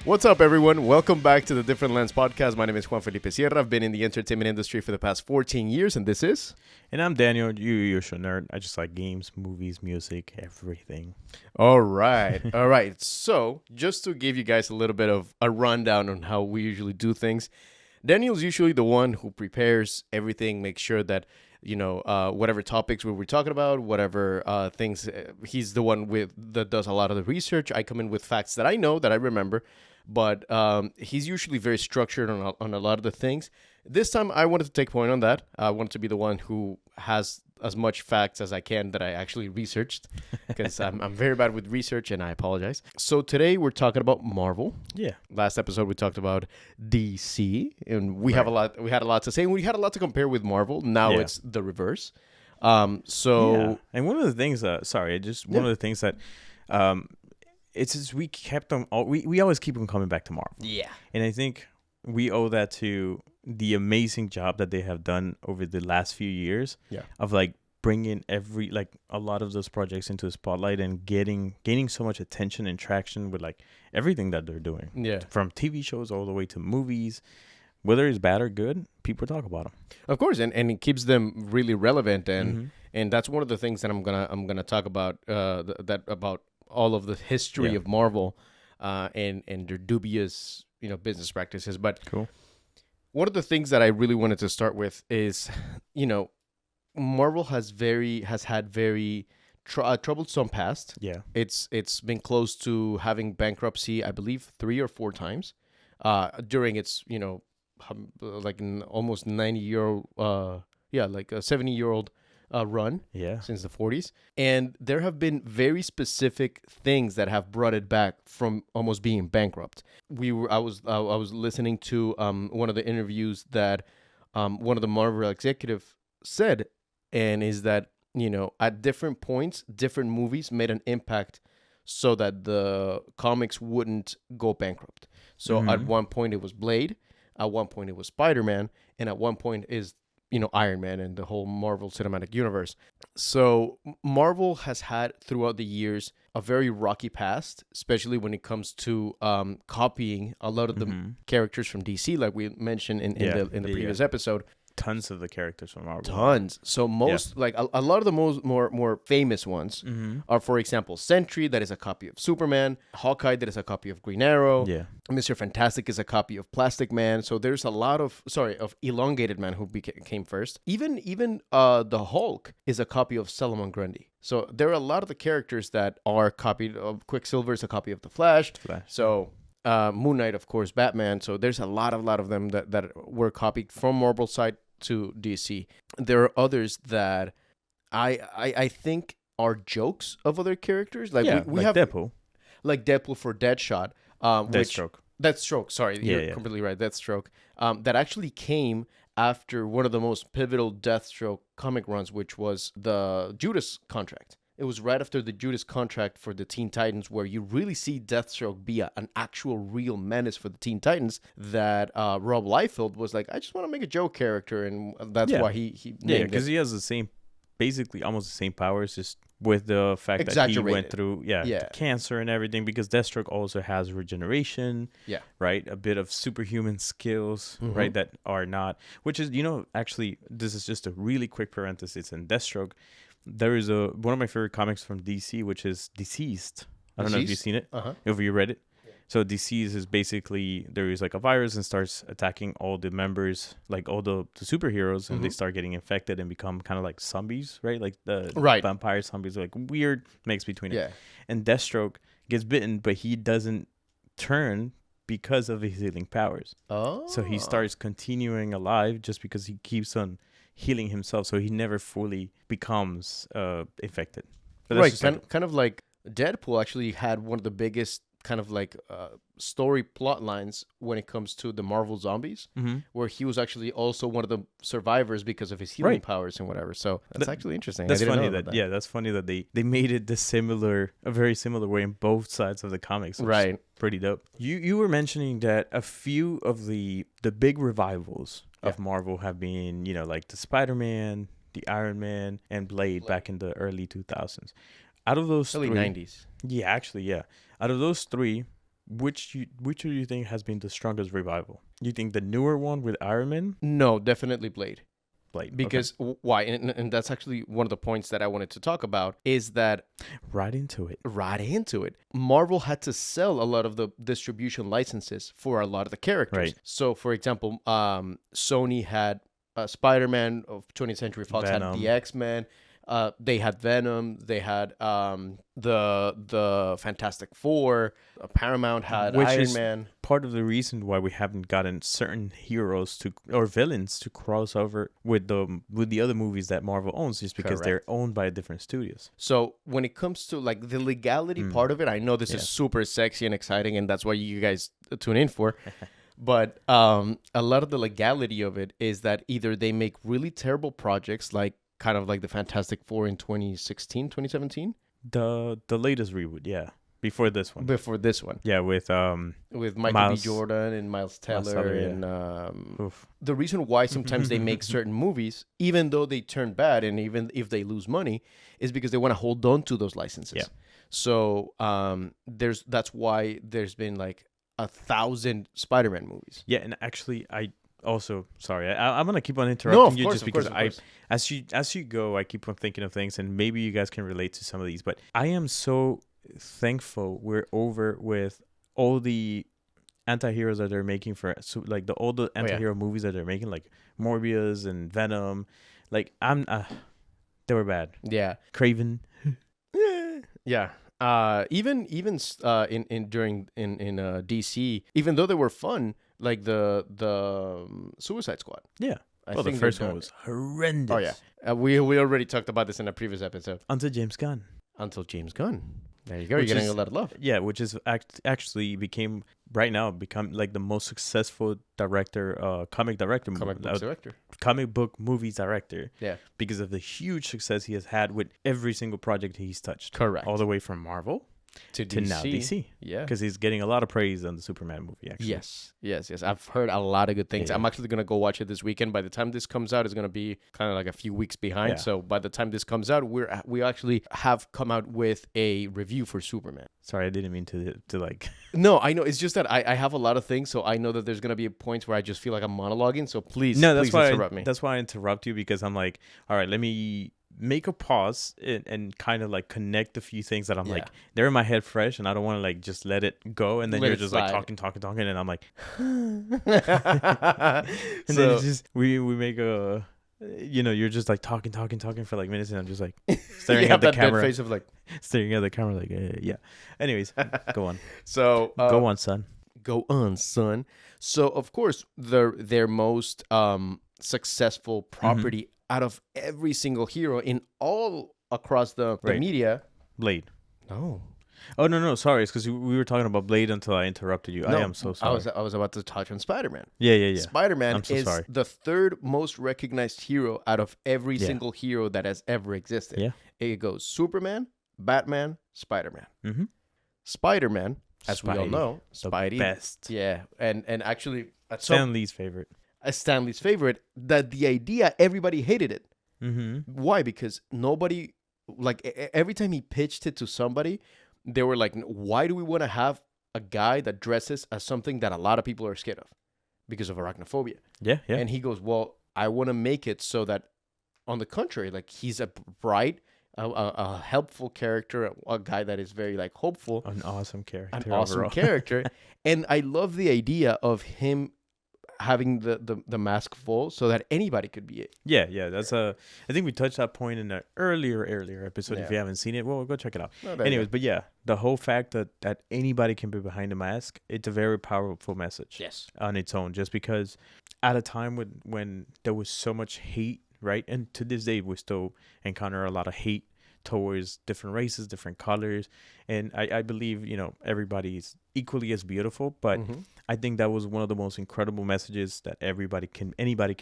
What's up, everyone? Welcome back to the Different Lens podcast. My name is Juan Felipe Sierra. I've been in the entertainment industry for the past 14 years, and this is... And I'm Daniel, you're a nerd. I just like games, movies, music, everything. All right. All right. So, just to give you guys a little bit of a rundown on how we usually do things, Daniel's usually the one who prepares everything, makes sure that, whatever topics we're talking about, whatever things, he's the one that does a lot of the research. I come in with facts that I know, that I remember, but he's usually very structured on a lot of the things. This time, I wanted to take point on that. I wanted to be the one who has as much facts as I can that I actually researched, because I'm very bad with research, and I apologize. So today, we're talking about Marvel. Yeah. Last episode, we talked about DC, and we had a lot to say, and we had a lot to compare with Marvel. Now it's the reverse. And one of the things, one of the things that, it's just we kept on, we always keep on coming back to Marvel. Yeah. And I think we owe that to the amazing job that they have done over the last few years of like bringing a lot of those projects into the spotlight and gaining so much attention and traction with like everything that they're doing. Yeah. From TV shows all the way to movies, whether it's bad or good, people talk about them. Of course, and it keeps them really relevant, and that's one of the things that I'm gonna talk about about all of the history of Marvel, and their dubious business practices. But cool. One of the things that I really wanted to start with is, Marvel has had very troublesome past. Yeah, it's been close to having bankruptcy, I believe, 3 or 4 times, during its like an almost 90-year-old, like a 70-year-old run since the 40s. And there have been very specific things that have brought it back from almost being bankrupt. I was listening to one of the interviews that one of the Marvel executive said, and is that at different points, different movies made an impact so that the comics wouldn't go bankrupt. So at one point it was Blade, at one point it was Spider-Man, and at one point is Iron Man and the whole Marvel Cinematic Universe. So Marvel has had throughout the years a very rocky past, especially when it comes to copying a lot of the characters from DC, like we mentioned in the previous episode. Tons of the characters from Marvel. Tons. So like a lot of the more famous ones are, for example, Sentry, that is a copy of Superman. Hawkeye, that is a copy of Green Arrow. Yeah. Mr. Fantastic is a copy of Plastic Man. So there's a lot of Elongated Man, who came first. Even the Hulk is a copy of Solomon Grundy. So there are a lot of the characters that are copied. Quicksilver is a copy of the Flash. So Moon Knight, of course, Batman. So there's a lot of them that were copied from Marvel side to DC. There are others that I think are jokes of other characters. Like we have Deadpool. Like Deadpool for Deadshot. Deathstroke. Sorry, you're completely right. Deathstroke. That actually came after one of the most pivotal Deathstroke comic runs, which was the Judas contract. It was right after the Judas contract for the Teen Titans, where you really see Deathstroke be an actual real menace for the Teen Titans, that Rob Liefeld was like, I just want to make a joke character, and that's why he named it. Because he has basically almost the same powers, just with the fact that he went through cancer and everything, because Deathstroke also has regeneration, right? A bit of superhuman skills, right? That are not, which is, actually, this is just a really quick parenthesis in Deathstroke. There is one of my favorite comics from DC, which is Deceased. I don't know if you've seen it, if you read it. So Deceased is basically, there is like a virus and starts attacking all the members, like all the superheroes, and they start getting infected and become kind of like zombies, right? Like the vampire zombies, like weird mix between it. And Deathstroke gets bitten, but he doesn't turn because of his healing powers. So he starts continuing alive just because he keeps on healing himself, so he never fully becomes infected. Right, kind of like Deadpool actually had one of the biggest kind of like story plot lines when it comes to the Marvel zombies, where he was actually also one of the survivors because of his healing powers and whatever. So that's actually interesting. That's funny that's funny that they made it a very similar way in both sides of the comics. Right. Pretty dope. You were mentioning that a few of the big revivals of Marvel have been, like the Spider-Man, the Iron Man, and Blade back in the early 2000s. Out of those early 90s. Yeah, actually, yeah. Out of those three, which do you think has been the strongest revival? You think the newer one with Iron Man? No, definitely Blade. Because okay. Why? And that's actually one of the points that I wanted to talk about is that right into it. Marvel had to sell a lot of the distribution licenses for a lot of the characters. Right. So, for example, Sony had Spider-Man, of 20th Century Fox Venom. had the X-Men. They had Venom. They had the Fantastic Four. Paramount had Iron Man. Part of the reason why we haven't gotten certain heroes or villains to cross over with the other movies that Marvel owns, is because they're owned by different studios. So when it comes to like the legality part of it, I know this is super sexy and exciting, and that's what you guys tune in for. But a lot of the legality of it is that either they make really terrible projects, like kind of like the Fantastic Four in 2016, 2017. The latest reboot, yeah. Before this one. Yeah, with Michael B. Jordan and Miles Teller. And the reason why sometimes they make certain movies, even though they turn bad and even if they lose money, is because they want to hold on to those licenses. Yeah. So that's why there's been like 1,000 Spider-Man movies. Yeah, and actually sorry, I'm gonna keep on interrupting you just because as you go, I keep on thinking of things, and maybe you guys can relate to some of these. But I am so thankful we're over with all the anti-heroes that they're making for like all the anti-hero movies that they're making, like Morbius and Venom. Like they were bad. Yeah, Craven. Yeah. Even during DC, even though they were fun, like the Suicide Squad. Yeah. Well, the first one was horrendous. Oh yeah, we already talked about this in a previous episode. Until James Gunn. There you go. You're getting a lot of love. Yeah, which is actually become like the most successful director, comic book movies director. Yeah, because of the huge success he has had with every single project he's touched. Correct. All the way from Marvel to now DC. Yeah, because he's getting a lot of praise on the Superman movie. Actually, yes. I've heard a lot of good things. Yeah. I'm actually gonna go watch it this weekend. By the time this comes out, it's gonna be kind of like a few weeks behind. Yeah. So by the time this comes out, we actually have come out with a review for Superman. Sorry, I didn't mean to like. No, I know. It's just that I have a lot of things, so I know that there's gonna be points where I just feel like I'm monologuing. So please interrupt me. That's why I interrupt you, because I'm like, all right, let me make a pause and kind of like connect a few things that I'm like, they're in my head fresh, and I don't want to like just let it go, and then you're just like talking, and I'm like, and then it's just we make a, you're just like talking for like minutes, and I'm just like staring at the camera, face of like staring at the camera, like yeah. Anyways, go on. So go on, son. So of course their most successful property out of every single hero in all across the media. Blade. No. Oh, no. Sorry. It's because we were talking about Blade until I interrupted you. No, I am so sorry. I was about to touch on Spider-Man. Yeah. Spider-Man is the third most recognized hero out of every single hero that has ever existed. Yeah. It goes Superman, Batman, Spider-Man. Mm-hmm. Spider-Man, as we all know, Spidey. Best. Yeah. And actually... Stan Lee's favorite. Stanley's favorite, that the idea, everybody hated it. Mm-hmm. Why? Because nobody, like, every time he pitched it to somebody, they were like, why do we want to have a guy that dresses as something that a lot of people are scared of? Because of arachnophobia. Yeah. And he goes, well, I want to make it so that, on the contrary, like, he's a bright, a helpful character, a guy that is very, like, hopeful. An awesome character. And I love the idea of him having the mask full so that anybody could be it. Yeah. That's I think we touched that point in an earlier episode. If you haven't seen it, well, go check it out. Anyways, but yeah, the whole fact that anybody can be behind a mask, it's a very powerful message. Yes. On its own, just because at a time when there was so much hate, right? And to this day, we still encounter a lot of hate towards different races, different colors, and I believe everybody's equally as beautiful, but I think that was one of the most incredible messages that anybody can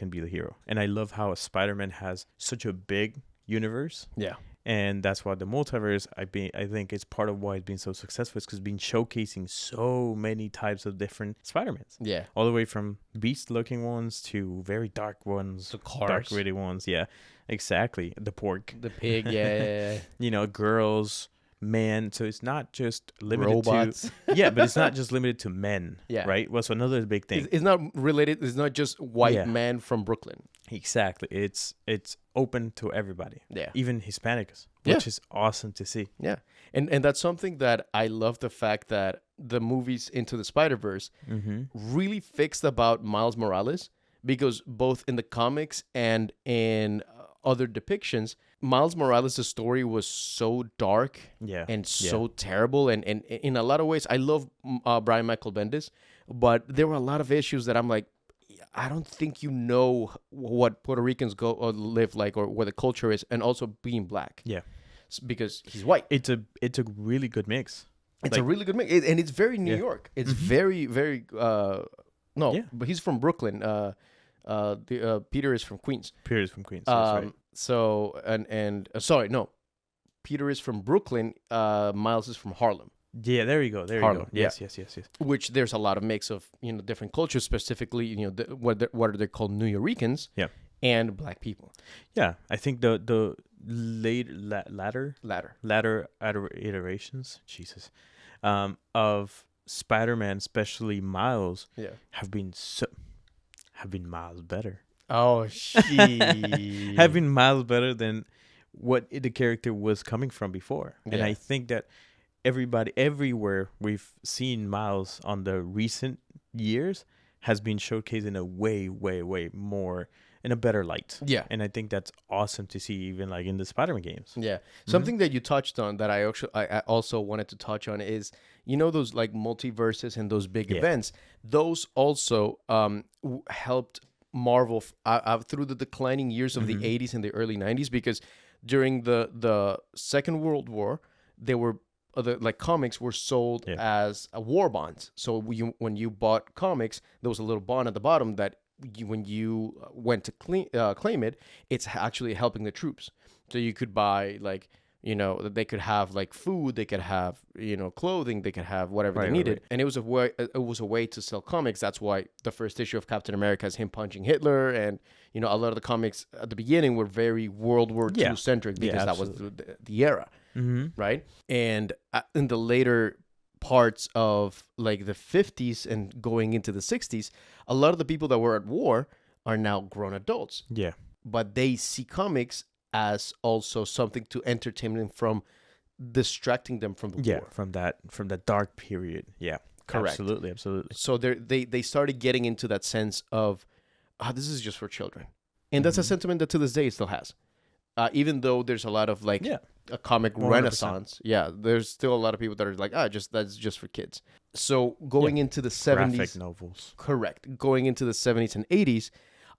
be the hero. And I love how Spider-Man has such a big universe. Yeah. And that's why the multiverse, I think it's part of why it's been so successful, is because it's been showcasing so many types of different Spider-Mans. Yeah. All the way from beast-looking ones to very dark ones. The cars. Dark, gritty ones, yeah. Exactly. The pork. The pig, yeah. Girls, man. So it's not just limited robots. to but it's not just limited to men. Yeah. Right. Well, so another big thing. It's not related. It's not just white man from Brooklyn. Exactly. It's open to everybody. Yeah. Even Hispanics, which is awesome to see. Yeah. And that's something that I love, the fact that the movies Into the Spider-Verse really fixed about Miles Morales, because both in the comics and in other depictions, Miles Morales' story was so dark and so terrible. And in a lot of ways, I love Brian Michael Bendis, but there were a lot of issues that I'm like, I don't think you know what Puerto Ricans go or live like, or what the culture is, and also being black. Yeah. Because he's white. It's a really good mix. It's a really good mix. And it's very New York. It's very, very... but he's from Brooklyn. Peter is from Queens. Peter is from Queens. That's right. So, sorry, no. Peter is from Brooklyn. Miles is from Harlem. Yeah, there you go. Harlem, you go. Yes. Which there's a lot of mix of, different cultures, specifically, what are they called, New Yorkers? Yeah. And black people. Yeah, I think the latter iterations, Jesus, of Spider-Man, especially Miles, have been miles better. Oh, shit. Have been miles better than what the character was coming from before. Yeah. And I think that everywhere we've seen Miles on the recent years has been showcased in a way, way, way more, in a better light. Yeah. And I think that's awesome to see, even like in the Spider-Man games. Yeah. Something that you touched on that I also wanted to touch on is, those like multiverses and those big events, those also helped Marvel through the declining years of the 80s and the early 90s, because during the Second World War, there were comics were sold as war bonds. So when you bought comics, there was a little bond at the bottom that when you went to claim it, it's actually helping the troops. So you could buy they could have like food, they could have clothing, they could have whatever they needed, and it was a way to sell comics. That's why the first issue of Captain America is him punching Hitler, and a lot of the comics at the beginning were very World War II centric, because that was the era, right? And in the later parts of like the 50s and going into the 60s, a lot of the people that were at war are now grown adults. Yeah. But they see comics as also something to entertain them from, distracting them from the war. from that dark period. Yeah. Correct. Absolutely. So they started getting into that sense of, this is just for children. And that's a sentiment that to this day it still has. Even though there's a lot of a comic 100%. Renaissance, there's still a lot of people that are like, that's just for kids. So going into the 70s, graphic novels, correct. Going into the 70s and 80s,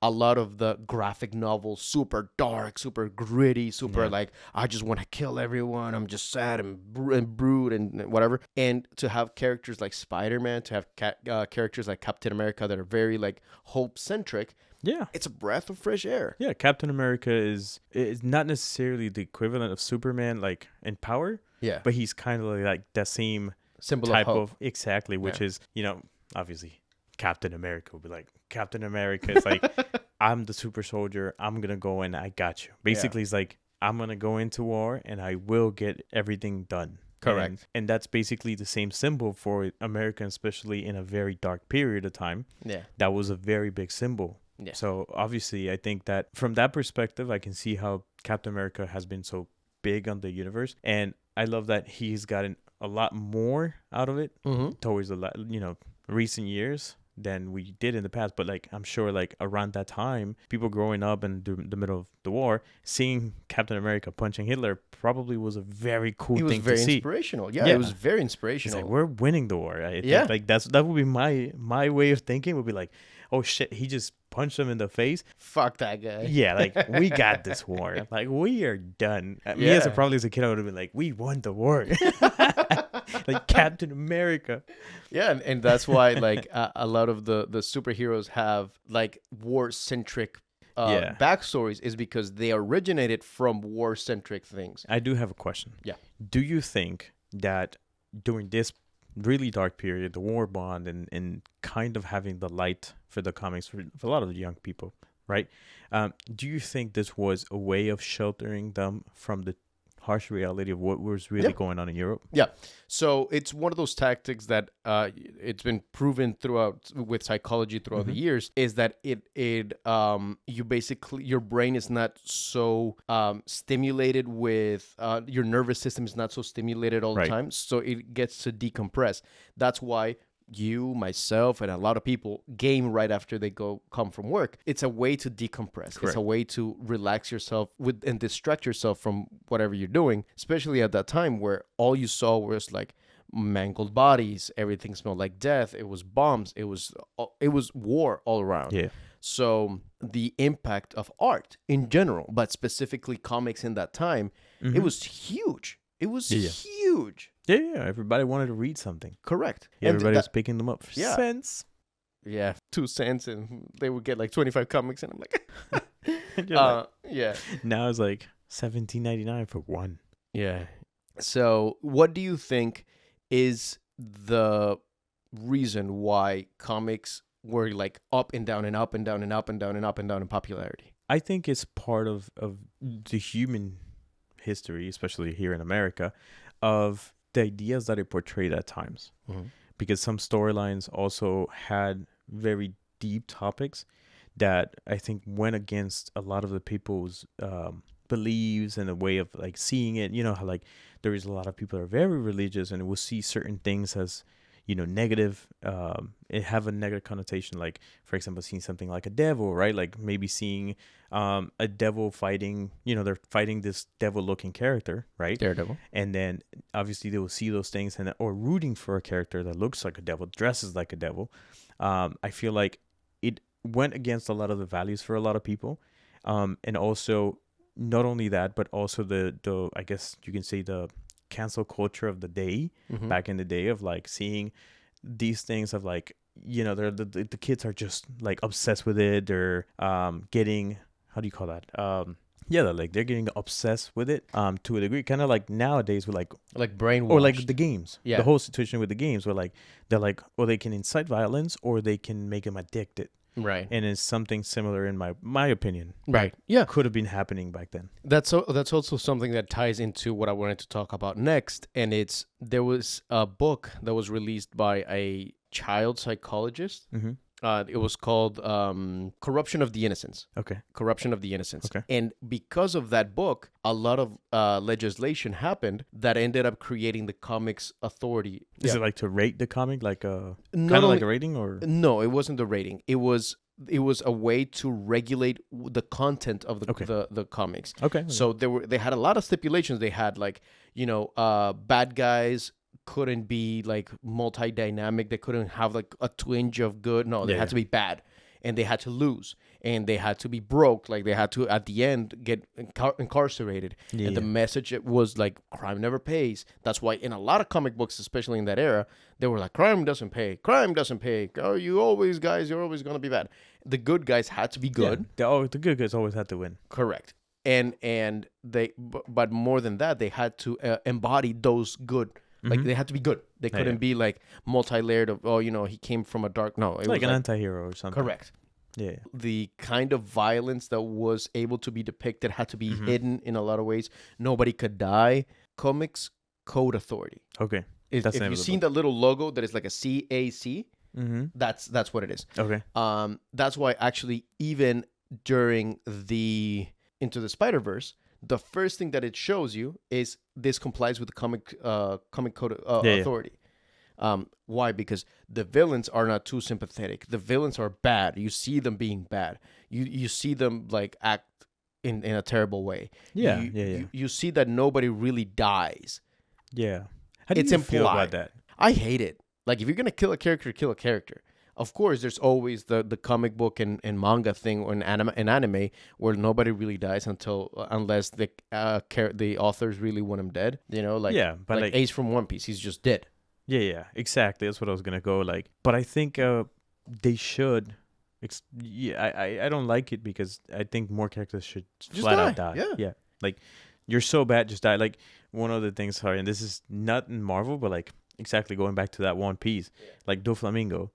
a lot of the graphic novels, super dark, super gritty, super I just want to kill everyone. I'm just sad and brood and whatever. And to have characters like Spider-Man, to have characters like Captain America that are very hope centric. Yeah, it's a breath of fresh air. Yeah, Captain America is not necessarily the equivalent of Superman, in power. Yeah, but he's kind of like that same symbol type of hope. Exactly, which is obviously Captain America would be like, Captain America is like, I'm the super soldier. I'm gonna go and I got you. Basically, it's like, I'm gonna go into war and I will get everything done. Correct. And that's basically the same symbol for America, especially in a very dark period of time. Yeah, that was a very big symbol. Yeah. So obviously, I think that from that perspective, I can see how Captain America has been so big on the universe, and I love that he's gotten a lot more out of it towards the recent years than we did in the past. But I'm sure around that time, people growing up in the middle of the war, seeing Captain America punching Hitler probably was a very cool thing to see. It was very inspirational. Yeah, it was very inspirational. It's we're winning the war. I think that would be my way of thinking. Would be like, oh shit, he just punched him in the face. Fuck that guy. Yeah, we got this war. We are done. Me as a kid, I would have been like, we won the war. Captain America. Yeah, and that's why a lot of the superheroes have war-centric backstories, is because they originated from war-centric things. I do have a question. Yeah. Do you think that during this really dark period, the war bond and kind of having the light for the comics for a lot of the young people, right? Do you think this was a way of sheltering them from harsh reality of what was really going on in Europe. Yeah. So it's one of those tactics that it's been proven throughout with psychology throughout the years, is that you basically, your brain is not so stimulated with your nervous system is not so stimulated all the time, so it gets to decompress. That's why you, myself, and a lot of people game right after they come from work. It's a way to decompress. Correct. It's a way to relax yourself and distract yourself from whatever you're doing, especially at that time where all you saw was like mangled bodies, everything smelled like death, it was bombs, it was war all around. Yeah. So the impact of art in general, but specifically comics in that time, it was huge. It was huge. Yeah, everybody wanted to read something. Correct. Yeah, everybody was picking them up for cents. Yeah, 2 cents, and they would get like 25 comics, and I'm like, yeah. Now it's like $17.99 for one. Yeah. So what do you think is the reason why comics were like up and down and up and down and up and down and up and down in popularity? I think it's part of the human history, especially here in America, of the ideas that it portrayed at times. Because some storylines also had very deep topics that I think went against a lot of the people's beliefs and the way of like seeing it. You know how like there is a lot of people that are very religious and will see certain things as, you know, negative. It have a negative connotation, like for example seeing something like a devil, right? Like maybe seeing a devil fighting, you know, they're fighting this devil looking character, right? Daredevil. And then obviously they will see those things or rooting for a character that looks like a devil, dresses like a devil. I feel like it went against a lot of the values for a lot of people. And also not only that, but also the I guess you can say the cancel culture of the day, back in the day, of like seeing these things of like, you know, the kids are just like obsessed with it. They're getting, how do you call that? They're getting obsessed with it to a degree, kind of like nowadays with like brainwashed, or like the games. Yeah, the whole situation with the games where like they're like, or they can incite violence or they can make them addicted. Right. And it's something similar in my opinion. Right. Yeah. Could have been happening back then. That's also something that ties into what I wanted to talk about next. And there was a book that was released by a child psychologist. It was called Corruption of the Innocents. Okay. Corruption of the Innocents. Okay. And because of that book, a lot of legislation happened that ended up creating the comics authority. Is it like to rate the comic, like kind of like a rating, or? No, it wasn't the rating. It was a way to regulate the content of the comics. Okay. So they had a lot of stipulations. They had like, you know, bad guys couldn't be like multi-dynamic. They couldn't have like a twinge of good. No, they had to be bad, and they had to lose, and they had to be broke. Like they had to at the end get incarcerated. And the message was like, crime never pays. That's why in a lot of comic books, especially in that era, they were like, crime doesn't pay. Crime doesn't pay. Oh, you're always gonna be bad. The good guys had to be good. The good guys always had to win. Correct. And they, but more than that, they had to embody those good. Like they had to be good. They couldn't be like multi-layered of, oh, you know, he came from a dark. No, it like was an anti-hero or something. Correct. Yeah. The kind of violence that was able to be depicted had to be hidden in a lot of ways. Nobody could die. Comics Code Authority. Okay. If you've seen the little logo that is like a CAC, that's what it is. Okay. That's why actually even during the Into the Spider-Verse, the first thing that it shows you is this complies with the comic code authority. Why? Because the villains are not too sympathetic. The villains are bad. You see them being bad. You see them like act in a terrible way. You see that nobody really dies. Yeah. How do you feel about that? I hate it. Like if you're gonna kill a character, kill a character. Of course, there's always the comic book and manga thing or an anime where nobody really dies unless the authors really want him dead. You know, like like Ace from One Piece, he's just dead. Yeah, exactly. That's what I was gonna go like. But I think they should. I don't like it because I think more characters should just flat out die. Yeah. Like you're so bad, just die. Like one of the things. Sorry, and this is not in Marvel, but like exactly going back to that One Piece, like Doflamingo.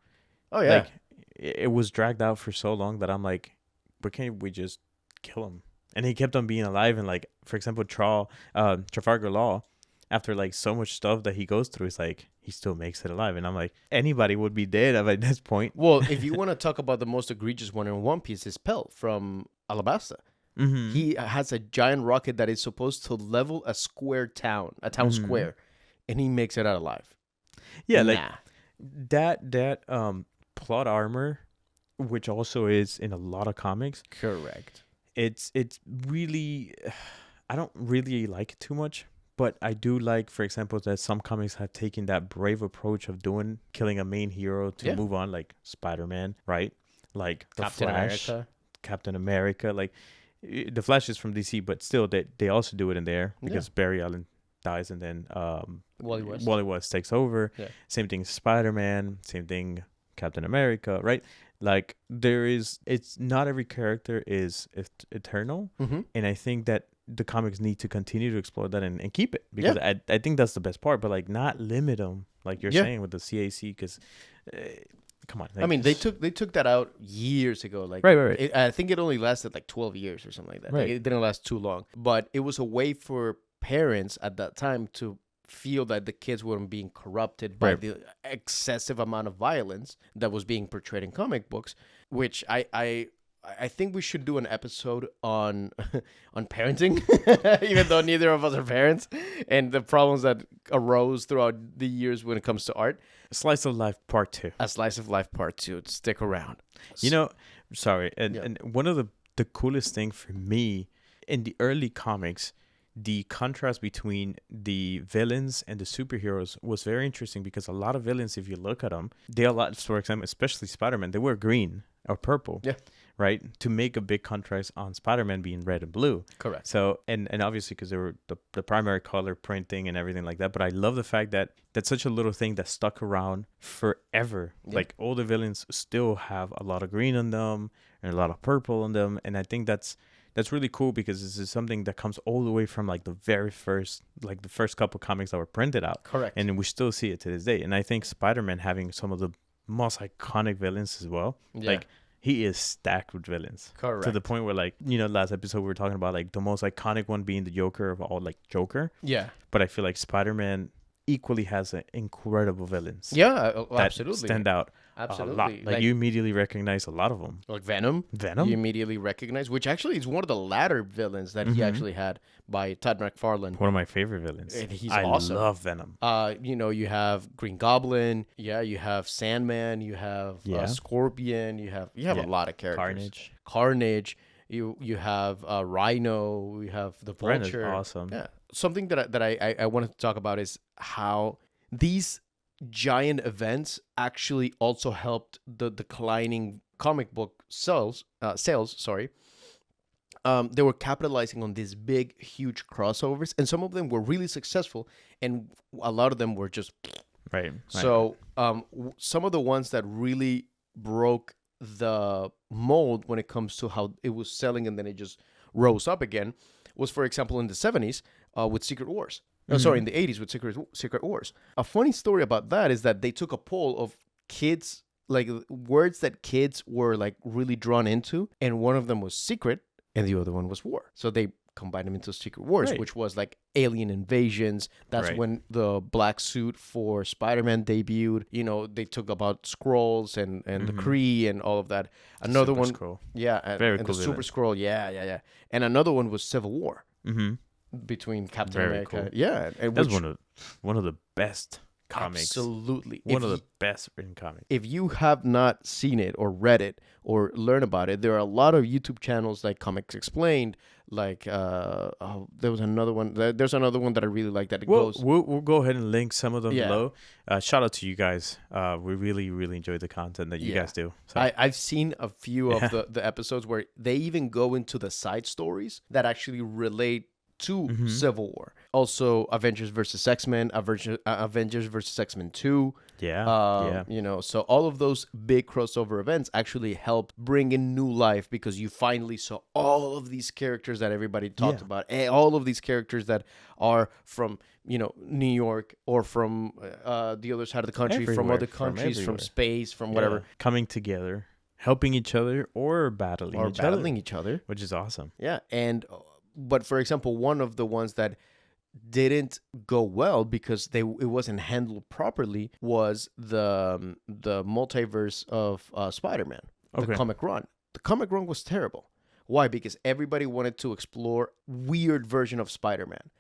Oh yeah, like it was dragged out for so long that I'm like, but can't we just kill him and he kept on being alive. And like, for example, Trafalgar Law, after like so much stuff that he goes through, it's like he still makes it alive. And I'm like, anybody would be dead at this point. Well, if you want to talk about the most egregious one in One Piece, is Pell from Alabasta. Mm-hmm. He has a giant rocket that is supposed to level a town mm-hmm. square, and he makes it out alive. Yeah, like that plot armor, which also is in a lot of comics. Correct. It's really, I don't really like it too much, but I do like, for example, that some comics have taken that brave approach of killing a main hero to move on, like Spider-Man, right? Like the Flash, Captain America. Like the Flash is from DC, but still they also do it in there because Barry Allen dies and then Wally West takes over. Yeah. Same thing Spider-Man, same thing Captain America, right? Like it's not every character is eternal. Mm-hmm. And I think that the comics need to continue to explore that and keep it, because I think that's the best part, but like not limit them like you're saying with the CAC, because come on. Like, I mean, they took that out years ago. Like, right. I think it only lasted like 12 years or something like that. Right. Like, it didn't last too long, but it was a way for parents at that time to feel that the kids weren't being corrupted by the excessive amount of violence that was being portrayed in comic books, which I think we should do an episode on parenting, even though neither of us are parents, and the problems that arose throughout the years when it comes to art. A Slice of Life Part 2. A Slice of Life Part 2. Stick around. You know, sorry. And one of the coolest thing for me in the early comics, the contrast between the villains and the superheroes was very interesting, because a lot of villains, if you look at them, for example, especially Spider-Man, they were green or purple. Yeah. Right? To make a big contrast on Spider-Man being red and blue. Correct. So, and obviously because they were the primary color printing and everything like that. But I love the fact that that's such a little thing that stuck around forever. Yeah. Like all the villains still have a lot of green on them and a lot of purple on them. And I think that's really cool, because this is something that comes all the way from like the very first, like the first couple comics that were printed out. Correct. And we still see it to this day. And I think Spider-Man having some of the most iconic villains as well. Yeah. Like, he is stacked with villains. Correct. To the point where, like, you know, last episode we were talking about, like, the most iconic one being the Joker of all, like, Joker. Yeah. But I feel like Spider-Man equally has incredible villains. Yeah, absolutely. That stand out absolutely. A lot. Like, you immediately recognize a lot of them. Like Venom. You immediately recognize, which actually is one of the latter villains that he actually had by Todd McFarlane. One of my favorite villains. And he's awesome. I love Venom. You know, you have Green Goblin. Yeah, you have Sandman. You have Scorpion. You have a lot of characters. Carnage. You have Rhino. You have the Vulture. Rhino's awesome. Yeah. Something that I wanted to talk about is how these giant events actually also helped the declining comic book sales. They were capitalizing on these big, huge crossovers, and some of them were really successful, and a lot of them were just right. So some of the ones that really broke the mold when it comes to how it was selling, and then it just rose up again, was, for example, in the 70s with Secret Wars. Sorry, in the 80s with Secret Wars. A funny story about that is that they took a poll of kids, like words that kids were like really drawn into, and one of them was secret, and the other one was war. So they combined them into Secret Wars, which was like alien invasions. That's when the black suit for Spider-Man debuted. You know, they took about Skrulls and the Kree and all of that. Another Super one, Skrull. Yeah, and the Super Skrull, yeah. And another one was Civil War. Mm-hmm. Between Captain America. Cool. Yeah. That's one of the best comics. Absolutely. One of the best written comics. If you have not seen it or read it or learned about it, there are a lot of YouTube channels like Comics Explained. Like, there was another one. There's another one that I really like that goes. We'll go ahead and link some of them below. Shout out to you guys. We really, really enjoy the content that you guys do. So. I've seen a few of the episodes where they even go into the side stories that actually relate to Civil War. Also, Avengers versus X-Men, Avengers versus X-Men 2. Yeah. You know, so all of those big crossover events actually helped bring in new life, because you finally saw all of these characters that everybody talked about, and all of these characters that are from, you know, New York or from the other side of the country, from other countries, from space, from whatever. Coming together. helping each other or battling each other, which is awesome. Yeah, but for example, one of the ones that didn't go well because it wasn't handled properly was the multiverse of Spider-Man, the comic run. The comic run was terrible. Why? Because everybody wanted to explore weird version of Spider-Man,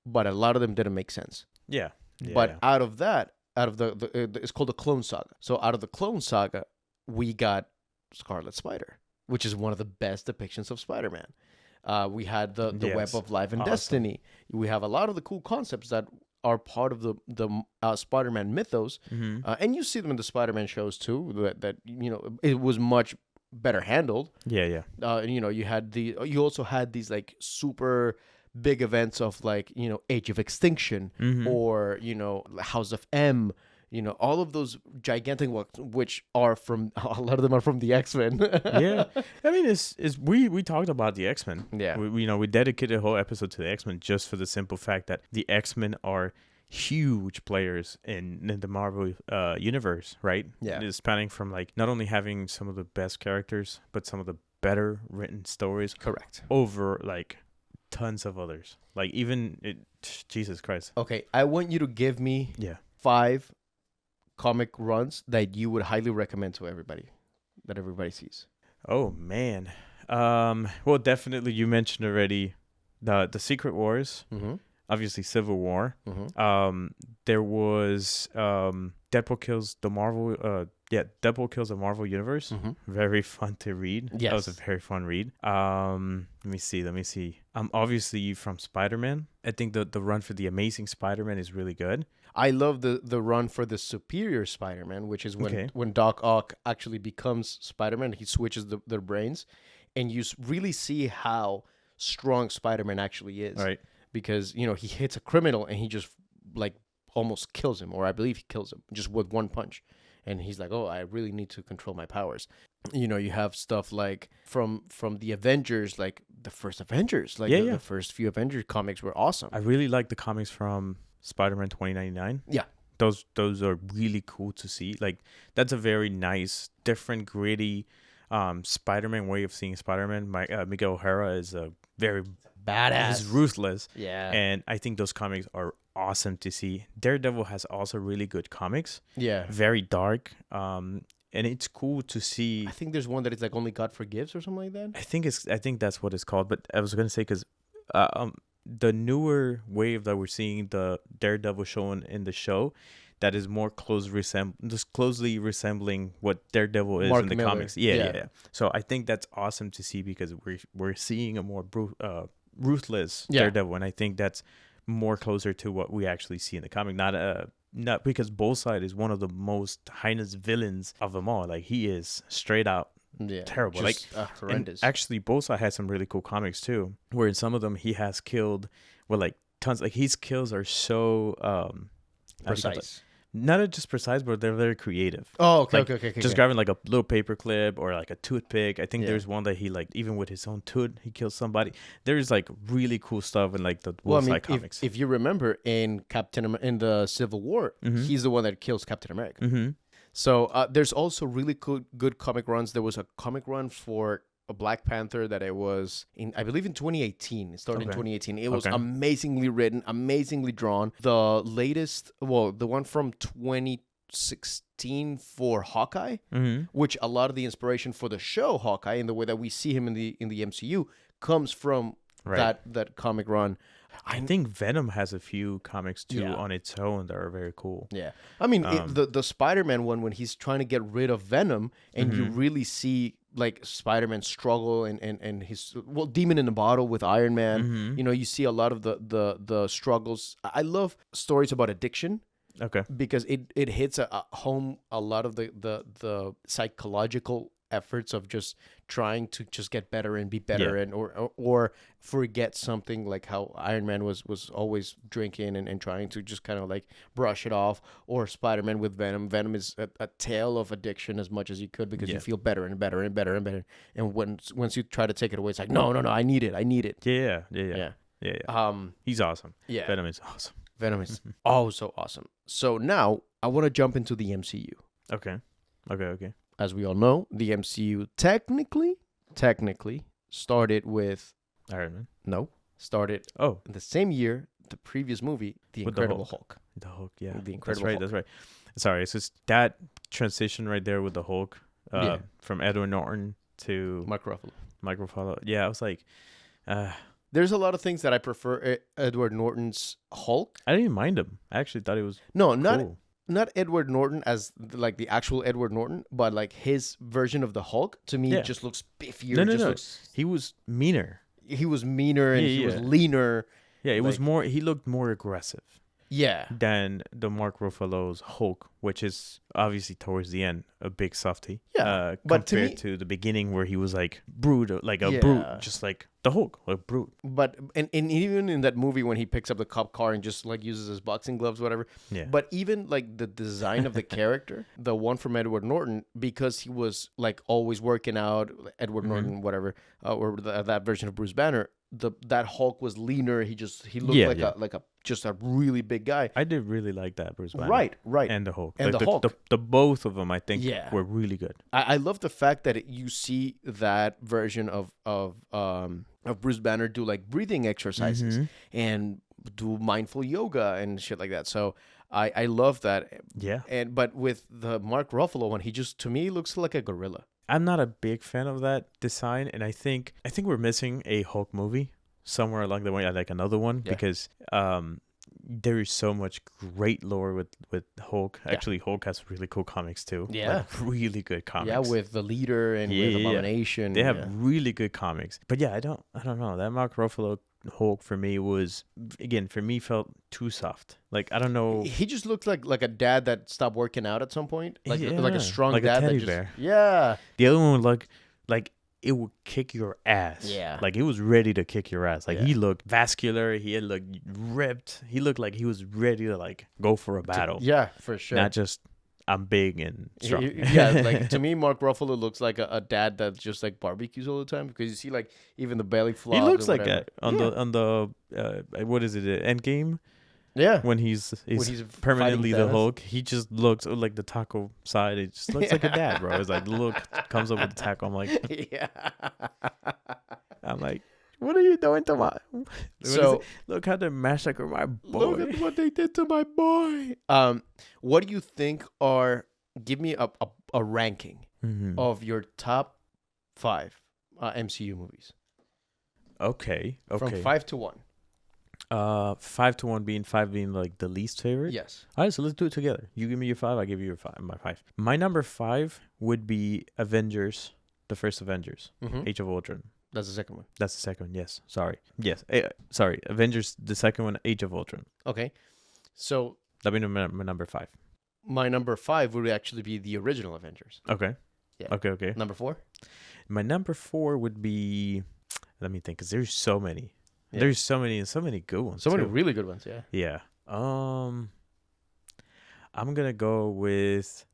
but a lot of them didn't make sense. Yeah. But out of the it's called the Clone Saga. So out of the Clone Saga, we got Scarlet Spider, which is one of the best depictions of Spider-Man. We had the Web of Life and Destiny. We have a lot of the cool concepts that are part of the Spider-Man mythos, and you see them in the Spider-Man shows too. That it was much better handled. Yeah. You also had these like super big events of like Age of Extinction or House of M. All of those gigantic ones, which are from a lot of them are from the X-Men. Yeah, I mean, we talked about the X-Men. Yeah, we dedicated a whole episode to the X-Men just for the simple fact that the X-Men are huge players in the Marvel universe, right? Yeah, it's spanning from like not only having some of the best characters, but some of the better written stories. Correct. Over like tons of others, like Jesus Christ. Okay, I want you to give me 5 comic runs that you would highly recommend to everybody, that everybody sees. Oh man, well, definitely you mentioned already the Secret Wars, obviously Civil War. There was Deadpool kills the Marvel. Deadpool kills the Marvel universe. Very fun to read. Yes, that was a very fun read. Let me see. Obviously from Spider-Man. I think the run for the Amazing Spider-Man is really good. I love the run for the Superior Spider-Man, which is when Doc Ock actually becomes Spider-Man. He switches their brains, and you really see how strong Spider-Man actually is. Right. Because he hits a criminal and he just like almost kills him, or I believe he kills him just with one punch. And he's like, oh, I really need to control my powers. You have stuff like from the Avengers, like the first Avengers, like the first few Avengers comics were awesome. I really like the comics from Spider-Man 2099. Yeah. Those are really cool to see. Like that's a very nice, different, gritty Spider-Man way of seeing Spider-Man. Miguel O'Hara is a very badass. He's ruthless. Yeah. And I think those comics are awesome to see. Daredevil has also really good comics. Yeah. Very dark. And it's cool to see. I think there's one that is like Only God Forgives or something like that. I think that's what it's called. But I was gonna say because the newer wave that we're seeing the Daredevil shown in the show, that is more closely resembling what Daredevil is in the comics. Yeah. So I think that's awesome to see because we're seeing a more ruthless Daredevil, and I think that's more closer to what we actually see in the comic. Not because Bullseye is one of the most heinous villains of them all. Like he is straight out terrible. Horrendous. Actually, Bullseye has some really cool comics too, where in some of them he has killed tons. Like his kills are so precise. Not just precise, but they're very creative. Oh, okay, like, okay. Just grabbing like a little paper clip or like a toothpick. I think there's one that he like even with his own tooth he kills somebody. There's like really cool stuff in like the Bullseye comics. If you remember in in the Civil War, he's the one that kills Captain America. So there's also really good comic runs. There was a comic run for a Black Panther that it was I believe in 2018. It started in 2018. It was amazingly written, amazingly drawn. The latest, the one from 2016 for Hawkeye, which a lot of the inspiration for the show Hawkeye and the way that we see him in the MCU comes from that comic run. I think Venom has a few comics too on its own that are very cool. Yeah, I mean the Spider-Man one when he's trying to get rid of Venom, and you really see like Spider-Man struggle and his Demon in the Bottle with Iron Man. You see a lot of the struggles. I love stories about addiction. Okay, because it hits home a lot of the psychological efforts of just trying to just get better and be better and or forget something, like how Iron Man was always drinking and trying to just kind of like brush it off, or Spider-Man with Venom is a tale of addiction as much as you could because you feel better and better and better and better, and once you try to take it away it's like no I need it yeah he's awesome. Venom is also awesome. So now I want to jump into the MCU. Okay. as we all know, the MCU technically started with Iron Man. No, started in the same year the previous movie, The Incredible Hulk. The Hulk, yeah. The Incredible Hulk. That's right. Sorry, it's just that transition right there with the Hulk, from Edward Norton to Mark Ruffalo. Yeah, I was like, there's a lot of things that I prefer Edward Norton's Hulk. I didn't mind him. I actually thought it was cool. Not Edward Norton as like the actual Edward Norton, but like his version of the Hulk to me just looks biffier. No. He was meaner. He was meaner and he was leaner. Yeah, it was more. He looked more aggressive. Yeah. Than the Mark Ruffalo's Hulk, which is obviously towards the end a big softie. Yeah. But compared to the beginning where he was like brute, like a brute, just like the Hulk, like brute. But and even in that movie when he picks up the cop car and just like uses his boxing gloves, whatever. Yeah. But even like the design of the character, the one from Edward Norton, because he was like always working out, Edward Norton, whatever, or that version of Bruce Banner. That Hulk was leaner. He looked like a just a really big guy. I did really like that Bruce Banner. Right. And the Hulk. And like the Hulk. The both of them, I think, were really good. I love the fact that you see that version of Bruce Banner do like breathing exercises and do mindful yoga and shit like that. So I love that. Yeah. But with the Mark Ruffalo one, he just to me looks like a gorilla. I'm not a big fan of that design, and I think we're missing a Hulk movie somewhere along the way. I like another one because there is so much great lore with Hulk. Actually, Hulk has really cool comics too. Yeah, like, really good comics. Yeah, with the leader and with Abomination. They have really good comics. But yeah, I don't know. That Mark Ruffalo Hulk for me felt too soft. Like I don't know. He just looked like a dad that stopped working out at some point. Like a strong like dad a teddy that bear. Yeah. The other one would look like it would kick your ass. Yeah. Like it was ready to kick your ass. Like he looked vascular. He had looked ripped. He looked like he was ready to like go for a battle. Yeah, for sure. Not just I'm big and strong. Like to me, Mark Ruffalo looks like a dad that just like barbecues all the time because you see like even the belly flop. He looks like that on the what is it? Endgame. Yeah, when he's permanently the Hulk, he just looks like the taco side. It just looks like a dad, bro. It's like look comes up with the taco. I'm like, I'm like, what are you doing to my? Look how they massacre my boy. Look at what they did to my boy. What do you think are? Give me a ranking of your top 5 MCU movies. Okay. From 5 to 1. 5 to 1 being 5 being like the least favorite. Yes. All right, so let's do it together. You give me your 5, I give you your 5. My 5. My number 5 would be Avengers, the first Avengers, Age of Ultron. That's the second one. That's the second one. Yes. Sorry. Yes. Sorry. Avengers, the second one, Age of Ultron. Okay. So that'd be my number 5. My number 5 would actually be the original Avengers. Okay. Yeah. Okay. Number 4. My number 4 would be. Let me think, because there's so many. Yeah. There's so many and so many good ones. So many really good ones, yeah. Yeah. I'm gonna go with.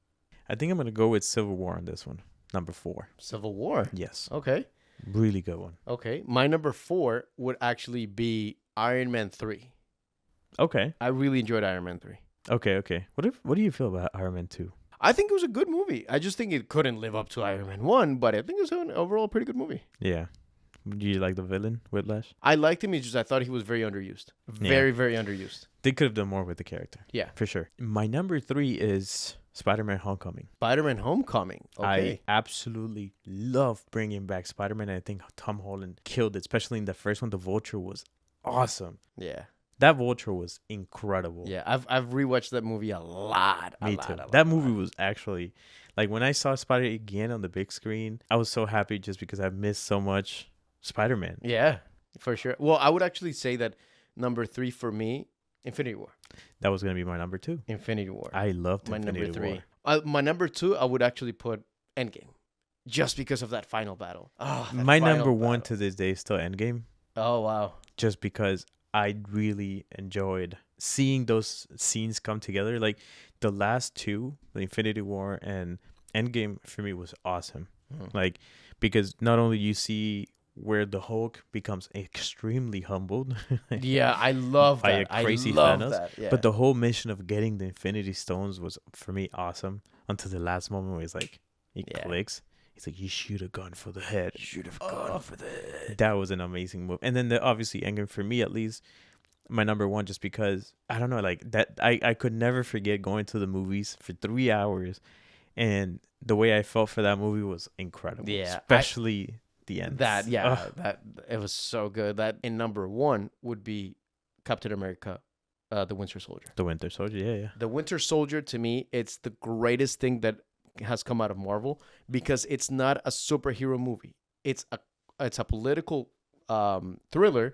I think I'm gonna go with Civil War on this one. Number 4. Civil War. Yes. Okay. Really good one. Okay. My number 4 would actually be Iron Man 3. Okay. I really enjoyed Iron Man 3. Okay. What do you feel about Iron Man 2? I think it was a good movie. I just think it couldn't live up to Iron Man 1, but I think it was an overall pretty good movie. Yeah. Do you like the villain, Whiplash? I liked him. It's just I thought he was very underused. Very underused. They could have done more with the character. Yeah. For sure. My number 3 is Spider-Man Homecoming. Spider-Man Homecoming. Okay. I absolutely love bringing back Spider-Man. I think Tom Holland killed it, especially in the first one. The Vulture was awesome. Yeah. That Vulture was incredible. Yeah, I've rewatched that movie a lot. Me too. That movie was actually, like, when I saw Spider again on the big screen, I was so happy just because I missed so much Spider-Man. Yeah, for sure. Well, I would actually say that number 3 for me, Infinity War. That was going to be my number 2. Infinity War. I loved my Infinity number 3. War. My number 2, I would actually put Endgame. Just because of that final battle. My number 1 to this day is still Endgame. Oh, wow. Just because I really enjoyed seeing those scenes come together. Like the last 2, the Infinity War and Endgame, for me was awesome. Like, because not only you see where the Hulk becomes extremely humbled. Yeah, I love that. By a crazy Thanos. Yeah. But the whole mission of getting the Infinity Stones was, for me, awesome. Until the last moment where he's like, It clicks. He's like, you shoot a gun for the head. Shoot a gun for the head. That was an amazing move. And then obviously Endgame, for me at least, my number one, just because I don't know, like that I could never forget going to the movies for 3 hours, and the way I felt for that movie was incredible. Yeah, especially the end. That it was so good. That in number one would be Captain America, the Winter Soldier. The Winter Soldier, yeah. The Winter Soldier, to me, it's the greatest thing that has come out of Marvel, because it's not a superhero movie. It's a political thriller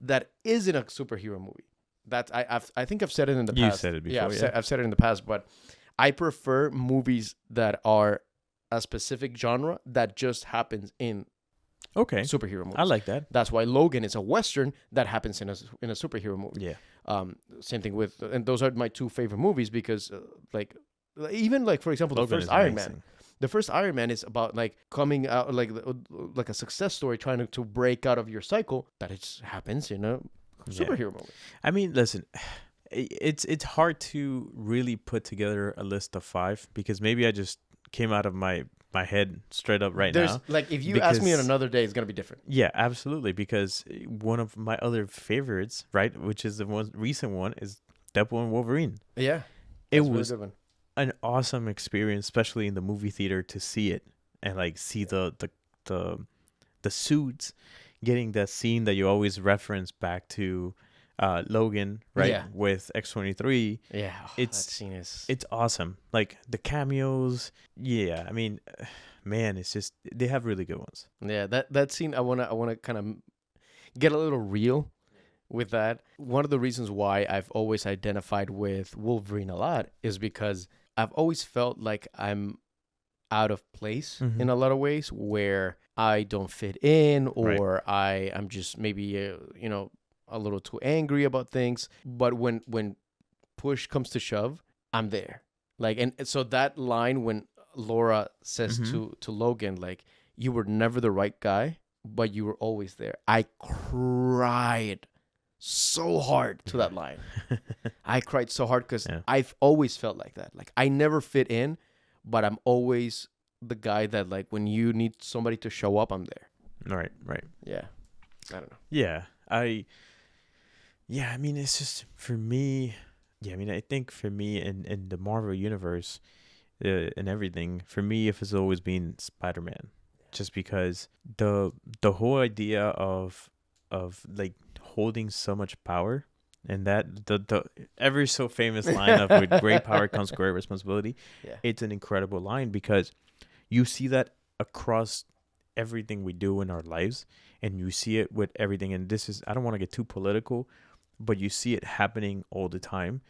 that isn't a superhero movie. That I think I've said it in the past. You said it before. I've said it in the past, but I prefer movies that are a specific genre that just happens in superhero movies. I like that. That's why Logan is a Western that happens in a superhero movie. Yeah. Same thing with, and those are my two favorite movies, because even for example, Logan, the first Iron Man. The first Iron Man is about like coming out, like a success story, trying to break out of your cycle. That it happens in a superhero movie. I mean, listen, it's hard to really put together a list of 5, because maybe I just came out of my head straight up now. Like, if you ask me on another day, it's gonna be different. Yeah, absolutely. Because one of my other favorites, right, which is the most recent one, is Deadpool and Wolverine. Yeah, it was an awesome experience, especially in the movie theater, to see it and like see the suits, getting that scene that you always reference back to Logan, right? Yeah. With X-23. Yeah. That scene it's awesome. Like the cameos. Yeah. I mean, man, it's just, they have really good ones. Yeah. That scene, I wanna kind of get a little real with that. One of the reasons why I've always identified with Wolverine a lot is because I've always felt like I'm out of place in a lot of ways, where I don't fit in, or I'm just maybe a little too angry about things. But when push comes to shove, I'm there. Like, and so that line when Laura says to Logan, like, you were never the right guy, but you were always there. I cried so hard to that line. I cried so hard because I've always felt like that. Like, I never fit in, but I'm always the guy that, like, when you need somebody to show up, I'm there. Right. Yeah. I don't know. Yeah. I mean, it's just, for me, I think for me in the Marvel universe and everything, for me, if it's always been Spider-Man, just because the whole idea of like holding so much power, and that the ever so famous line of with great power comes great responsibility. Yeah. It's an incredible line, because you see that across everything we do in our lives, and you see it with everything. And this is, I don't want to get too political, but you see it happening all the time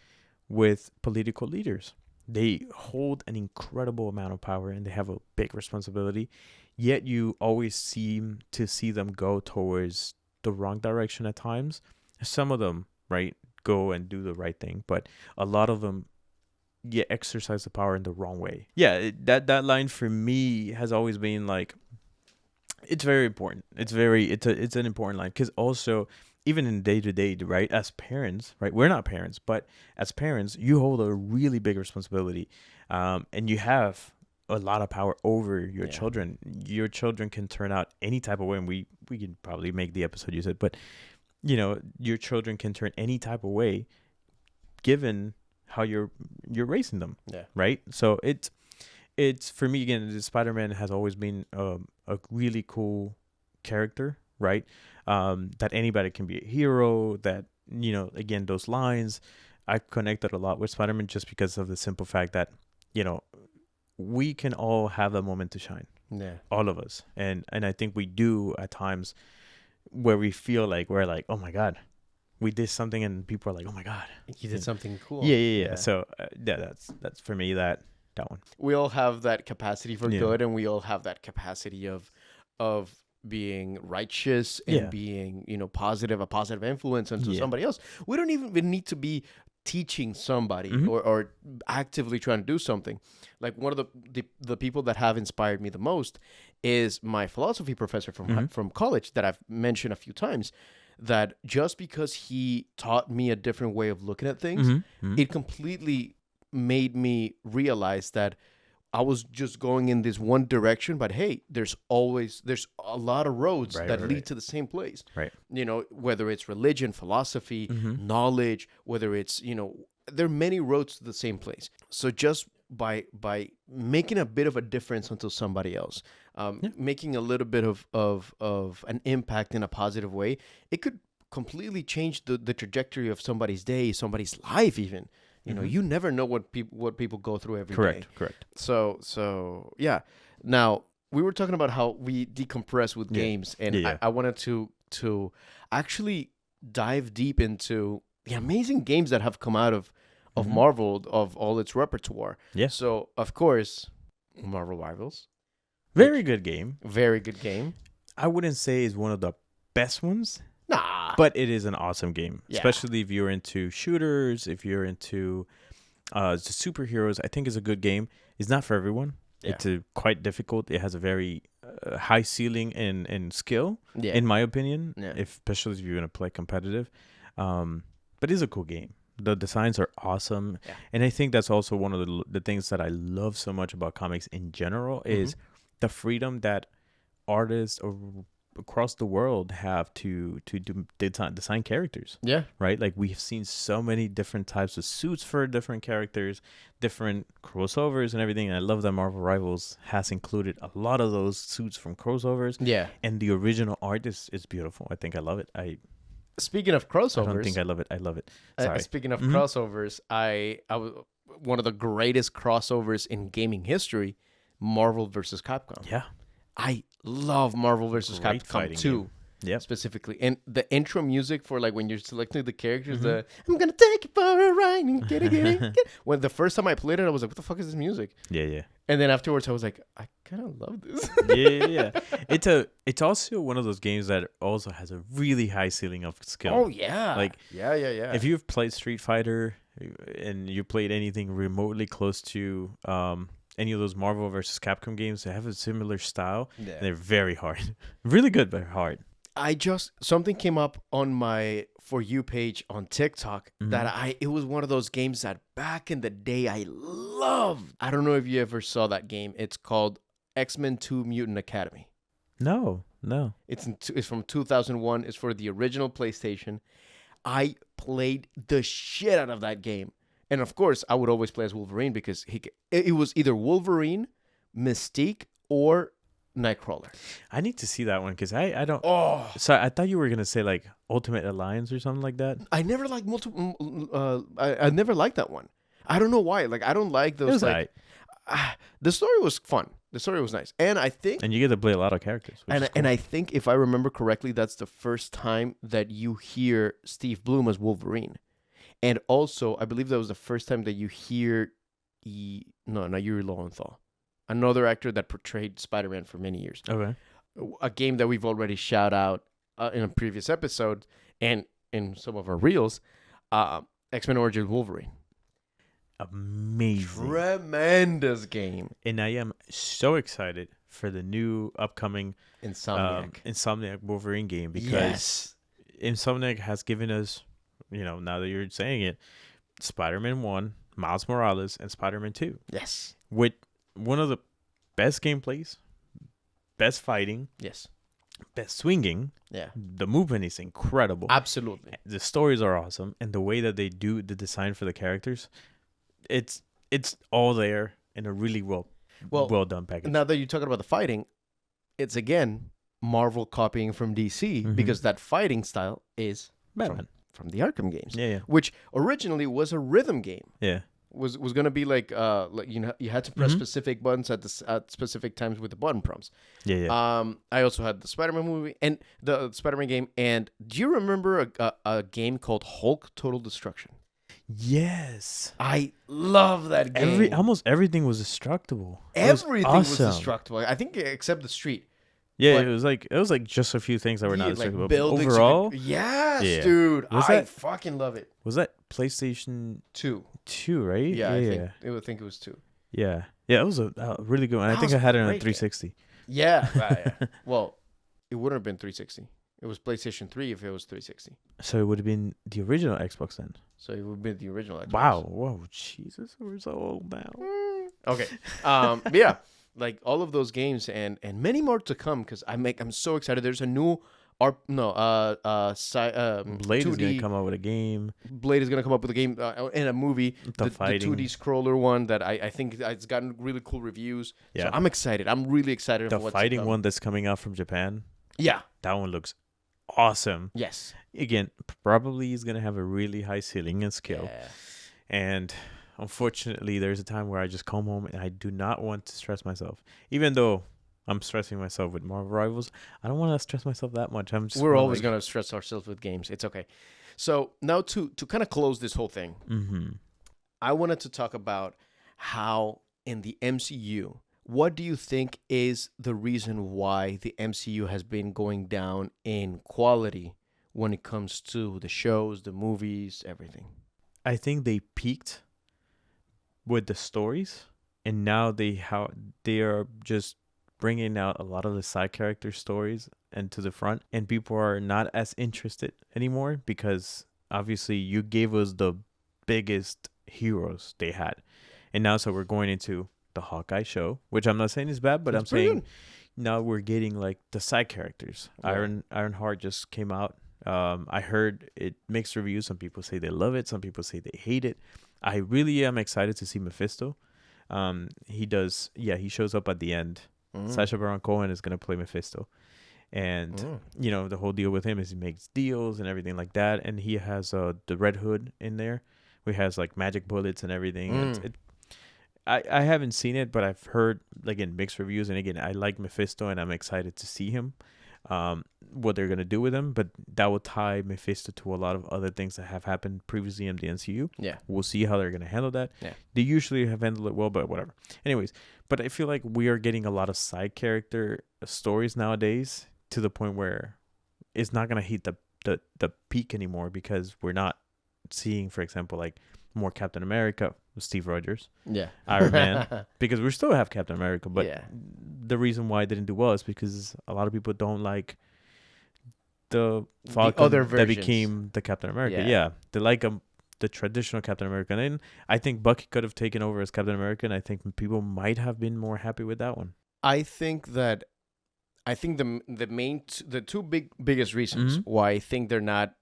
with political leaders. They hold an incredible amount of power and they have a big responsibility, yet you always seem to see them go towards the wrong direction at times. Some of them, right, go and do the right thing, but a lot of them exercise the power in the wrong way. That line for me has always been like, it's very important. It's an important line, because also, even in day-to-day, right, as parents, right, we're not parents, but as parents, you hold a really big responsibility, and you have a lot of power over your children. Your children can turn out any type of way, and we can probably make the episode use it, but your children can turn any type of way given how you're raising them, right? So it's for me, again, Spider-Man has always been a really cool character, right? That anybody can be a hero, that, again, those lines, I connected a lot with Spider-Man just because of the simple fact that, we can all have a moment to shine. Yeah. All of us. And I think we do at times where we feel like we're like, oh my God, we did something, and people are like, oh my God, you did something cool. Yeah. So that's for me, that one. We all have that capacity for good, and we all have that capacity of being righteous and being, a positive influence into somebody else. We don't even need to be teaching somebody or actively trying to do something. Like, one of the people that have inspired me the most is my philosophy professor from college that I've mentioned a few times, that just because he taught me a different way of looking at things, it completely made me realize that I was just going in this one direction, but hey, there's a lot of roads that lead to the same place. Right. Whether it's religion, philosophy, knowledge, whether it's, there are many roads to the same place. So just by making a bit of a difference onto somebody else, making a little bit of an impact in a positive way, it could completely change the trajectory of somebody's day, somebody's life even. You never know what people go through every day. Correct. So yeah. Now, we were talking about how we decompress with games, and I wanted to actually dive deep into the amazing games that have come out of Marvel, of all its repertoire. Yeah. So, of course, Marvel Rivals. Very good game. Very good game. I wouldn't say it's one of the best ones. Nah. But it is an awesome game. Yeah. Especially if you're into shooters, if you're into superheroes. I think it's a good game. It's not for everyone. Yeah. It's quite difficult. It has a very high ceiling and skill, in my opinion, especially if you're going to play competitive. But it's a cool game. The designs are awesome. Yeah. And I think that's also one of the things that I love so much about comics in general is the freedom that artists across the world have to design characters. Yeah. Right? Like, we've seen so many different types of suits for different characters, different crossovers and everything. And I love that Marvel Rivals has included a lot of those suits from crossovers. Yeah. And the original art is beautiful. I think I love it. Speaking of crossovers, I don't think I love it. I love it. Sorry. Speaking of crossovers, I was one of the greatest crossovers in gaming history, Marvel versus Capcom. Yeah. I love Marvel versus Capcom 2. Yeah, specifically, and the intro music for, like, when you're selecting the characters, I'm gonna take you for a ride and get it. When the first time I played it, I was like, what the fuck is this music? Yeah. And then afterwards, I was like, I kind of love this. Yeah. It's also one of those games that also has a really high ceiling of skill. Oh yeah. Like, yeah. If you've played Street Fighter and you played anything remotely close to any of those Marvel versus Capcom games, they have a similar style. Yeah. And they're very hard. Really good, but hard. Something came up on my For You page on TikTok that it was one of those games that back in the day I loved. I don't know if you ever saw that game. It's called X-Men 2 Mutant Academy. No. It's from 2001. It's for the original PlayStation. I played the shit out of that game. And of course, I would always play as Wolverine because it was either Wolverine, Mystique, or Nightcrawler. I need to see that one because I don't. Oh, so I thought you were gonna say like Ultimate Alliance or something like that. I never liked I never liked that one. I don't know why. Like, I don't like those. The story was fun. The story was nice, and I think. And you get to play a lot of characters. And I think if I remember correctly, that's the first time that you hear Steve Blum as Wolverine, and also I believe that was the first time that you hear not Yuri Lowenthal. Another actor that portrayed Spider-Man for many years. Okay. A game that we've already shout out in a previous episode and in some of our reels, X-Men Origins Wolverine. Amazing. Tremendous game. And I am so excited for the new upcoming Insomniac Wolverine game because Insomniac has given us, now that you're saying it, Spider-Man 1, Miles Morales, and Spider-Man 2. Yes. With one of the best gameplays, best fighting, best swinging. Yeah, the movement is incredible. Absolutely, the stories are awesome, and the way that they do the design for the characters, it's all there in a really well done package. Now that you're talking about the fighting, it's again Marvel copying from DC because that fighting style is from the Arkham games. Yeah, which originally was a rhythm game. Yeah. Was going to be like you had to press specific buttons at specific times with the button prompts. Yeah. I also had the Spider-Man movie and the Spider-Man game. And do you remember a game called Hulk Total Destruction? Yes. I love that game. Almost everything was destructible. Everything was destructible. I think except the street. Yeah, it was like just a few things that were not destructible. Like overall, dude, I fucking love it. Was that PlayStation 2, right? Yeah, I think it was 2. Yeah, it was a really good one. I think I had it on 360. Game. Yeah, well, it wouldn't have been 360. It was PlayStation 3 if it was 360. So it would have been the original Xbox then. So it would have been the original Xbox. Wow, whoa, Jesus, we're so old now. Okay. But yeah, like all of those games and many more to come because I'm so excited. There's a new Blade 2D, is gonna come out with a game. Blade is gonna come up with a game and a movie. The 2D scroller one that I think it's gotten really cool reviews. Yeah. So I'm excited. I'm really excited. The fighting one that's coming out from Japan. Yeah. That one looks awesome. Yes. Again, probably is gonna have a really high ceiling and skill. Yeah. And unfortunately, there's a time where I just come home and I do not want to stress myself, even though I'm stressing myself with Marvel Rivals. I don't want to stress myself that much. We're always going to stress ourselves with games. It's okay. So now to kind of close this whole thing, I wanted to talk about how in the MCU, what do you think is the reason why the MCU has been going down in quality when it comes to the shows, the movies, everything? I think they peaked with the stories, and now they are just bringing out a lot of the side character stories into the front, and people are not as interested anymore because obviously you gave us the biggest heroes they had, and now so we're going into the Hawkeye show, which I'm not saying is bad, but I'm saying now we're getting like the side characters. Yeah. Ironheart just came out. I heard it mixed reviews. Some people say they love it, some people say they hate it. I really am excited to see Mephisto. He shows up at the end. Sacha Baron Cohen is going to play Mephisto. And, the whole deal with him is he makes deals and everything like that. And he has the Red Hood in there, who has like magic bullets and everything. I haven't seen it, but I've heard, again, mixed reviews. And again, I like Mephisto and I'm excited to see him, what they're going to do with him. But that will tie Mephisto to a lot of other things that have happened previously in the MCU. Yeah. We'll see how they're going to handle that. Yeah. They usually have handled it well, but whatever. Anyways. But I feel like we are getting a lot of side character stories nowadays to the point where it's not going to hit the peak anymore because we're not seeing, for example, like more Captain America with Steve Rogers. Yeah. Iron Man. Because we still have Captain America. But the reason why it didn't do well is because a lot of people don't like the Falcon that became the Captain America. Yeah. They like the traditional Captain America. And I think Bucky could have taken over as Captain America, and I think people might have been more happy with that one. I think the two biggest reasons why I think they're not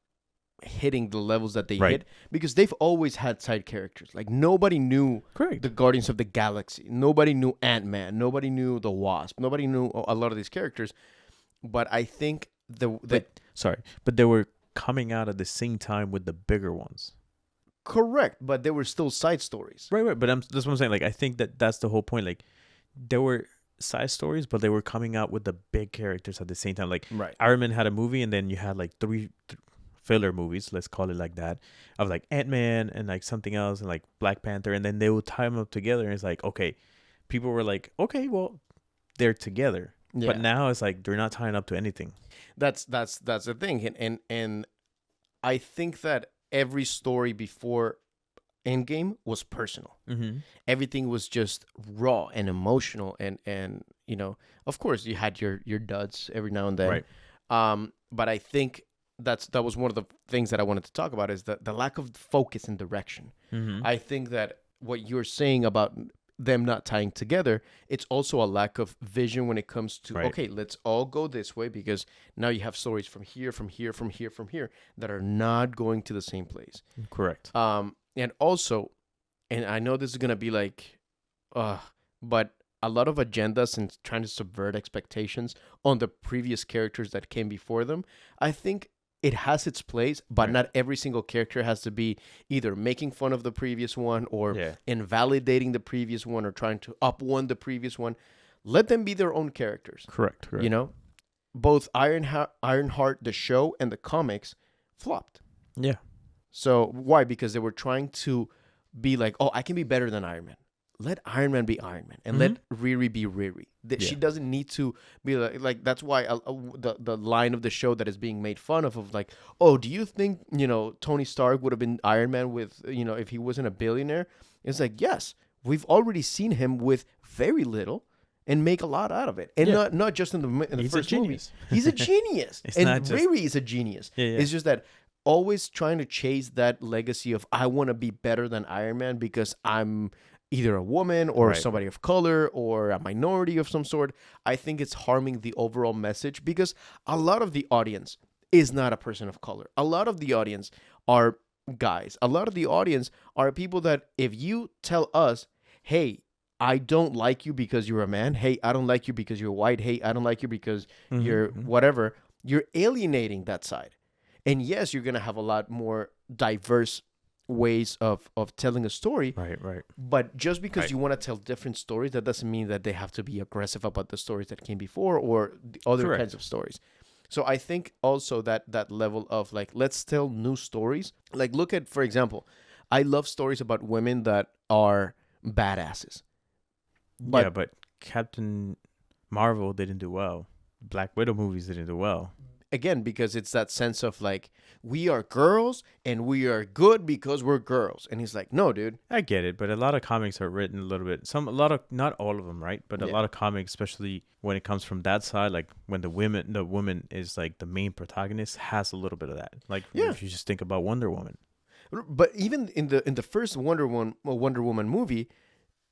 hitting the levels that they hit, because they've always had side characters. Like nobody knew the Guardians of the Galaxy, nobody knew Ant-Man, nobody knew the Wasp, nobody knew a lot of these characters. But I think but they were coming out at the same time with the bigger ones. Correct, but they were still side stories. Right. But that's what I'm saying. Like, I think that's the whole point. Like, there were side stories, but they were coming out with the big characters at the same time. Like, Iron Man had a movie, and then you had like three filler movies, let's call it like that, of like Ant-Man and like something else and like Black Panther, and then they would tie them up together. And it's like, okay, people were like, okay, well, they're together. Yeah. But now it's like they're not tying up to anything. That's the thing, and I think that every story before Endgame was personal. Everything was just raw and emotional, and of course you had your duds every now and then. But I think that was one of the things that I wanted to talk about is the lack of focus and direction. I think that what you're saying about them not tying together, it's also a lack of vision when it comes to okay, let's all go this way, because now you have stories from here that are not going to the same place. Correct. And also, and I know this is gonna be like but a lot of agendas and trying to subvert expectations on the previous characters that came before them. I think it has its place, but not every single character has to be either making fun of the previous one or invalidating the previous one or trying to up-one the previous one. Let them be their own characters. Correct. Both Ironheart, the show, and the comics flopped. Yeah. So why? Because they were trying to be like, oh, I can be better than Iron Man. Let Iron Man be Iron Man, and let Riri be Riri. She doesn't need to be like that's why the line of the show that is being made fun of like, oh, do you think Tony Stark would have been Iron Man with if he wasn't a billionaire? It's like, yes, we've already seen him with very little and make a lot out of it, and not just in the first movie. He's a genius, and Riri is a genius. It's just that always trying to chase that legacy of I want to be better than Iron Man because I'm either a woman or somebody of color or a minority of some sort, I think it's harming the overall message, because a lot of the audience is not a person of color. A lot of the audience are guys. A lot of the audience are people that if you tell us, hey, I don't like you because you're a man. Hey, I don't like you because you're white. Hey, I don't like you because you're whatever. You're alienating that side. And yes, you're going to have a lot more diverse ways of telling a story. Right. But just because you want to tell different stories, that doesn't mean that they have to be aggressive about the stories that came before or the other kinds of stories. So I think also that level of like, let's tell new stories. Like, look at, for example, I love stories about women that are badasses. But Captain Marvel didn't do well. Black Widow movies didn't do well. Again, because it's that sense of like, we are girls and we are good because we're girls. And he's like, no, dude. I get it, but a lot of comics are written a little bit. Not all of them, right? But a lot of comics, especially when it comes from that side, like when the woman is like the main protagonist, has a little bit of that. Like if you just think about Wonder Woman. But even in the first Wonder Woman movie,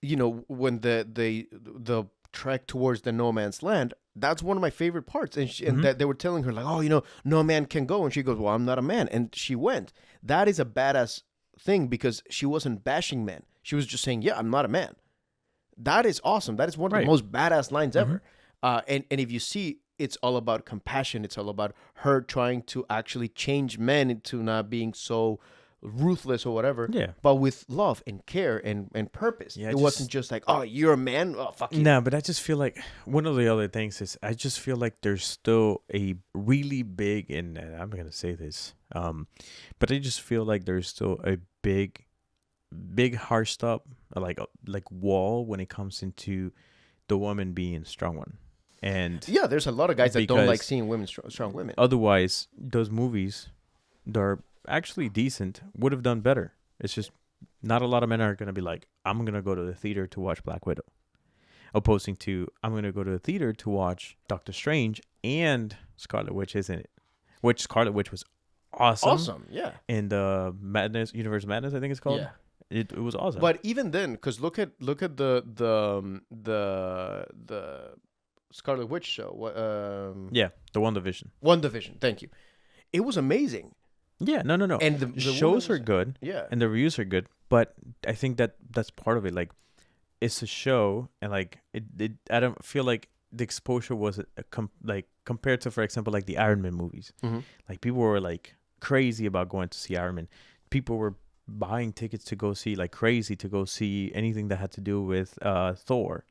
you know, when the trek towards the no man's land, that's one of my favorite parts. And that they were telling her like, oh, you know, no man can go. And she goes, well, I'm not a man. And she went. That is a badass thing, because she wasn't bashing men. She was just saying, yeah, I'm not a man. That is awesome. That is one of the most badass lines ever. And if you see, it's all about compassion. It's all about her trying to actually change men into not being so ruthless or whatever, but with love and care and purpose. It wasn't just like, oh, you're a man, oh, fuck you. No, but I just feel like one of the other things is I just feel like there's still a really big, and I'm gonna say this, but I just feel like there's still a big harsh stop, like wall when it comes into the woman being a strong one. And yeah, there's a lot of guys that don't like seeing women strong women. Otherwise, those movies, they're actually decent, would have done better. It's just not a lot of men are going to be like, I'm going to go to the theater to watch Black Widow, opposing to I'm going to go to the theater to watch Doctor Strange and Scarlet Witch, isn't it? Which Scarlet Witch was awesome. Yeah. And the Universe Madness, I think it's called. Yeah. It was awesome. But even then, because look at the Scarlet Witch show. The WandaVision. WandaVision, thank you. It was amazing. Yeah, no. And the shows are good. Yeah. And the reviews are good. But I think that's part of it. Like, it's a show, and like it I don't feel like the exposure was like compared to, for example, like the Iron Man movies. Like, people were like crazy about going to see Iron Man. People were buying tickets to go see like crazy to go see anything that had to do with Thor.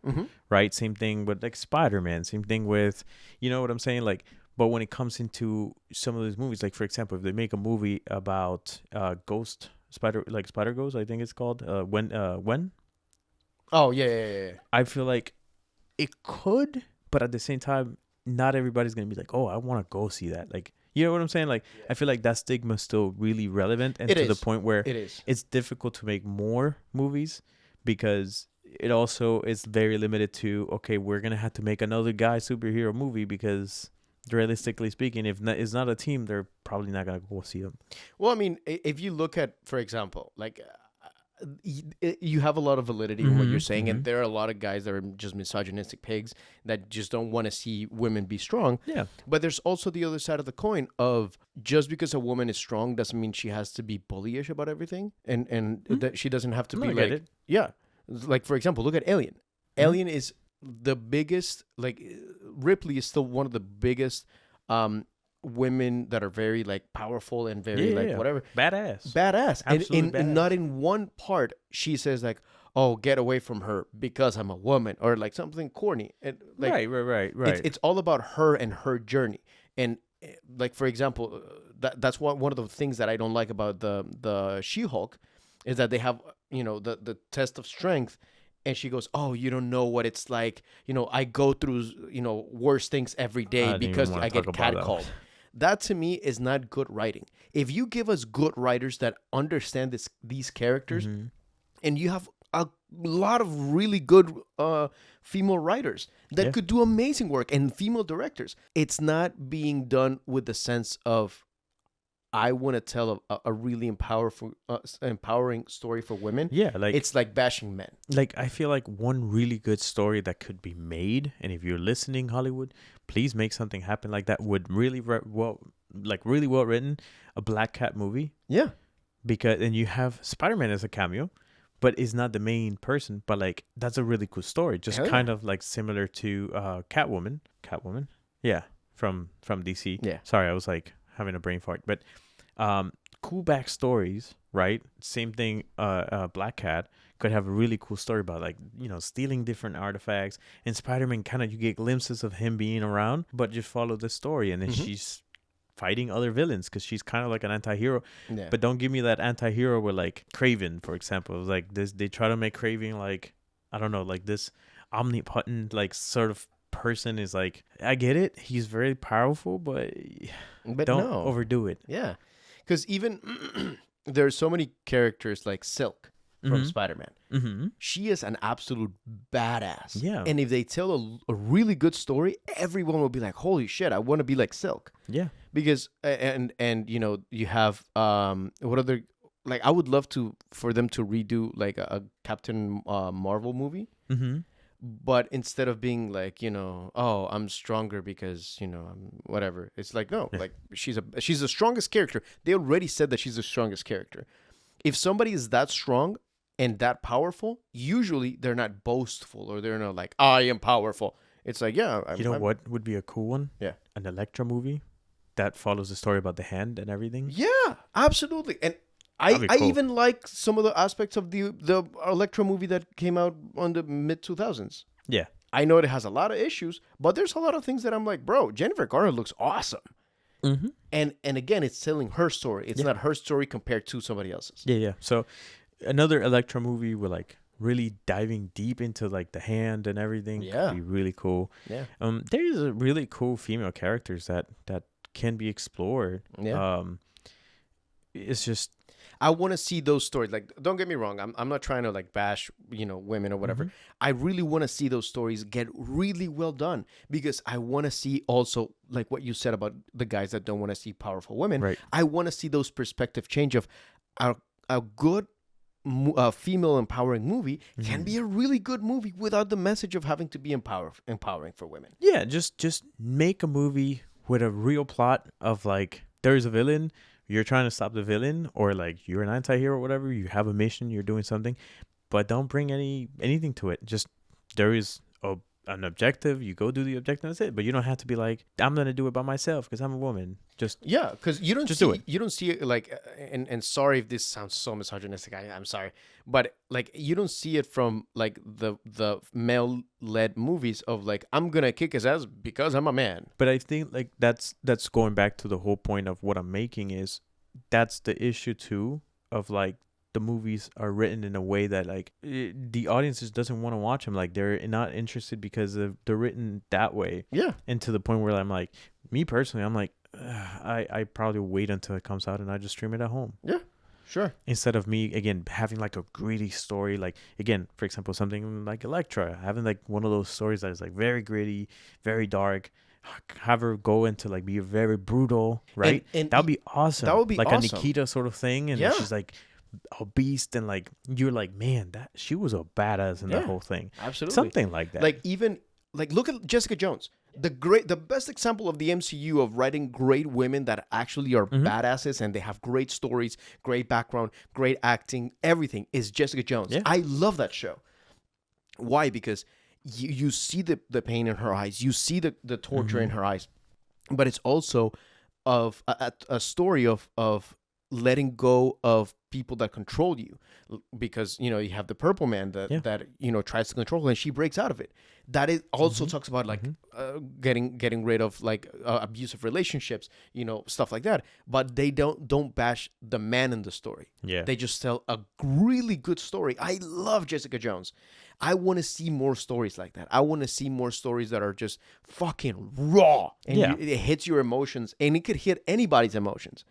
Right? Same thing with like Spider-Man. Same thing with, you know what I'm saying? Like, but when it comes into some of these movies, like for example, if they make a movie about Spider Ghost, I think it's called when. Oh yeah. I feel like it could, but at the same time, not everybody's gonna be like, oh, I want to go see that. Like, you know what I'm saying? Like, I feel like that stigma is still really relevant, and the point where it's difficult to make more movies, because it also is very limited to, okay, we're gonna have to make another guy superhero movie, because realistically speaking, if it's not a team, they're probably not gonna go see them. Well, I mean, if you look at, for example, like you have a lot of validity in what you're saying, and there are a lot of guys that are just misogynistic pigs that just don't want to see women be strong. Yeah. But there's also the other side of the coin of, just because a woman is strong doesn't mean she has to be bullyish about everything, and that she doesn't have to be like, like for example, look at Alien. Alien is the biggest, like Ripley is still one of the biggest women that are very like powerful and very whatever, badass, and not in one part she says like, oh, get away from her because I'm a woman, or like something corny. And like, right. It's all about her and her journey. And like, for example, that's one of the things that I don't like about the She-Hulk, is that they have, you know, the test of strength. And she goes, oh, you don't know what it's like. You know, I go through, you know, worse things every day because I get catcalled. That to me is not good writing. If you give us good writers that understand these characters, and you have a lot of really good female writers that could do amazing work, and female directors, it's not being done with the sense of I want to tell a really empowering story for women. Yeah, like it's like bashing men. Like I feel like one really good story that could be made, and if you're listening, Hollywood, please make something happen like that. Would really really well written, a Black Cat movie. Yeah, because and you have Spider-Man as a cameo, but is not the main person. But like that's a really cool story, just kind of like similar to Catwoman. Yeah, from DC. Yeah. Sorry, I was like having a brain fart, but cool backstories, right? Same thing. Black Cat could have a really cool story about like stealing different artifacts, and Spider-Man kind of you get glimpses of him being around, but just follow the story, and then she's fighting other villains because she's kind of like an anti-hero. Yeah. But don't give me that anti-hero with like Kraven, for example. It was like this, they try to make Kraven like, I don't know, like this omnipotent like sort of person is like, I get it, he's very powerful, but don't overdo it. Yeah, because even there's so many characters like Silk from Spider-Man. She is an absolute badass. Yeah, and if they tell a really good story, everyone will be like, holy shit, I want to be like Silk. Yeah, because and you have what other, like I would love for them to redo like a Captain Marvel movie. But instead of being like, oh, I'm stronger because, I'm whatever. It's like, no, like she's the strongest character. They already said that she's the strongest character. If somebody is that strong and that powerful, usually they're not boastful or they're not like, I am powerful. It's like, yeah. What would be a cool one? Yeah. An Elektra movie that follows the story about the hand and everything. Yeah, absolutely. And I even like some of the aspects of the Elektra movie that came out on the mid-2000s. Yeah. I know it has a lot of issues, but there's a lot of things that I'm like, bro, Jennifer Garner looks awesome. And again, it's telling her story. It's not her story compared to somebody else's. Yeah. So another Elektra movie with like really diving deep into like the hand and everything could be really cool. Yeah. There's a really cool female characters that can be explored. Yeah. It's just, I want to see those stories. Like, don't get me wrong. I'm not trying to like bash, women or whatever. I really want to see those stories get really well done because I want to see also like what you said about the guys that don't want to see powerful women. Right. I want to see those perspective change of a good female empowering movie can be a really good movie without the message of having to be empowering for women. Yeah. Just make a movie with a real plot of like, there's a villain, you're trying to stop the villain, or like you're an anti-hero or whatever, you have a mission, you're doing something, but don't bring anything to it. Just there is an objective, you go do the objective, that's it. But you don't have to be like, I'm gonna do it by myself because I'm a woman. Just because you don't just see, do it. You don't see it like, and sorry if this sounds so misogynistic, I'm sorry, but like you don't see it from like the male led movies of like, I'm gonna kick his ass because I'm a man. But I think like that's going back to the whole point of what I'm making is that's the issue too of like the movies are written in a way that like the audience just doesn't want to watch them. Like they're not interested because they're written that way. Yeah. And to the point where I'm like, me personally, I'm like, I probably wait until it comes out and I just stream it at home. Yeah, sure. Instead of me again having like a gritty story, like again, for example, something like Elektra, having like one of those stories that is like very gritty, very dark. Have her go into like be very brutal, right? And that would be awesome. That would be like awesome. A Nikita sort of thing, and she's like a beast, and like you're like, man, that she was a badass in that whole thing. Absolutely, something like that. Like even like look at Jessica Jones, the best example of the MCU of writing great women that actually are badasses and they have great stories, great background, great acting, everything is Jessica Jones. Yeah. I love that show. Why? Because you see the pain in her eyes, you see the torture in her eyes, but it's also of a story of letting go of people that control you, because you have the Purple Man that tries to control her and she breaks out of it. That is also talks about like getting rid of like abusive relationships, stuff like that. But they don't bash the man in the story. Yeah, they just tell a really good story. I love Jessica Jones. I want to see more stories like that. I want to see more stories that are just fucking raw and it hits your emotions, and it could hit anybody's emotions.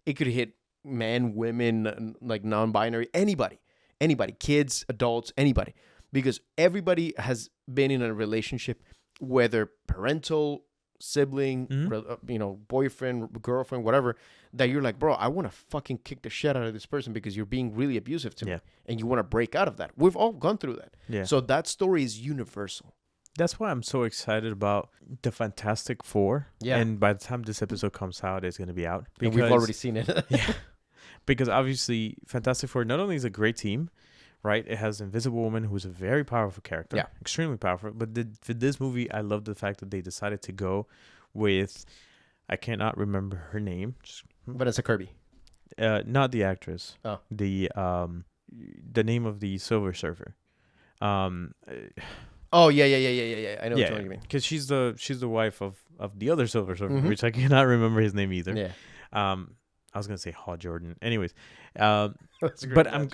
It could hit men, women, like non-binary, anybody, kids, adults, anybody, because everybody has been in a relationship, whether parental, sibling, boyfriend, girlfriend, whatever, that you're like, bro, I want to fucking kick the shit out of this person because you're being really abusive to me, and you want to break out of that. We've all gone through that. Yeah. So that story is universal. That's why I'm so excited about the Fantastic Four. Yeah. And by the time this episode comes out, it's going to be out. Because, and we've already seen it. Yeah. Because obviously, Fantastic Four not only is a great team, right? It has Invisible Woman, who's a very powerful character. Yeah. Extremely powerful. But for this movie, I love the fact that they decided to go with, I cannot remember her name. Vanessa Kirby. Not the actress. Oh. The name of the Silver Surfer. Oh yeah. I know what you mean. Because she's the wife of the other Silver Surfer, which I cannot remember his name either. Yeah. I was gonna say Hal Jordan. Anyways, but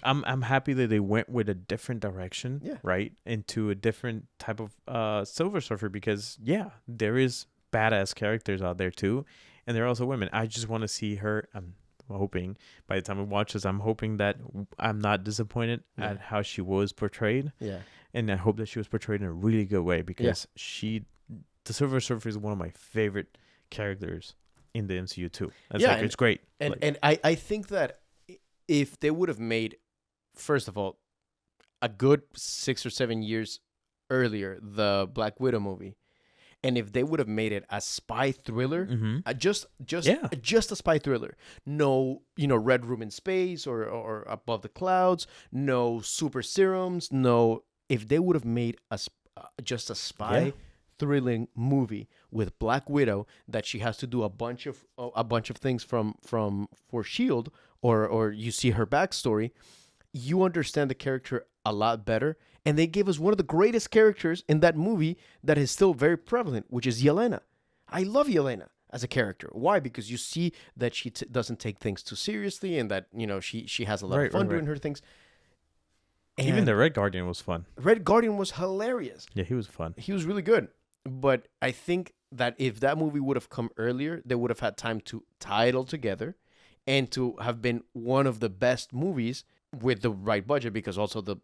I'm happy that they went with a different direction, right, into a different type of Silver Surfer because there is badass characters out there too, and they're also women. I just want to see her. I'm hoping by the time we watch this, I'm hoping that I'm not disappointed at how she was portrayed. Yeah. And I hope that she was portrayed in a really good way because the Silver Surfer is one of my favorite characters in the MCU too. It's great. And I think that if they would have made, first of all, a good 6 or 7 years earlier, the Black Widow movie, and if they would have made it a spy thriller, just a spy thriller, no, Red Room in space or above the clouds, no super serums, no. If they would have made just a spy thrilling movie with Black Widow that she has to do a bunch of things for Shield or you see her backstory, you understand the character a lot better. And they gave us one of the greatest characters in that movie that is still very prevalent, which is Yelena. I love Yelena as a character. Why? Because you see that she doesn't take things too seriously and that she has a lot of fun doing her things. And even the Red Guardian was fun. Red Guardian was hilarious. Yeah, he was fun. He was really good. But I think that if that movie would have come earlier, they would have had time to tie it all together and to have been one of the best movies with the right budget, because also the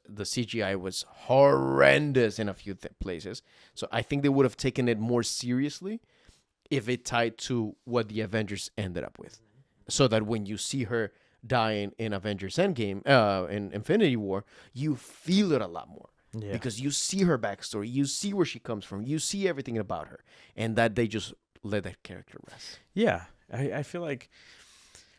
CGI was horrendous in a few places. So I think they would have taken it more seriously if it tied to what the Avengers ended up with. So that when you see her dying in Avengers Endgame, in Infinity War, you feel it a lot more. Yeah. Because you see her backstory, you see where she comes from, you see everything about her, and that they just let that character rest. Yeah, I feel like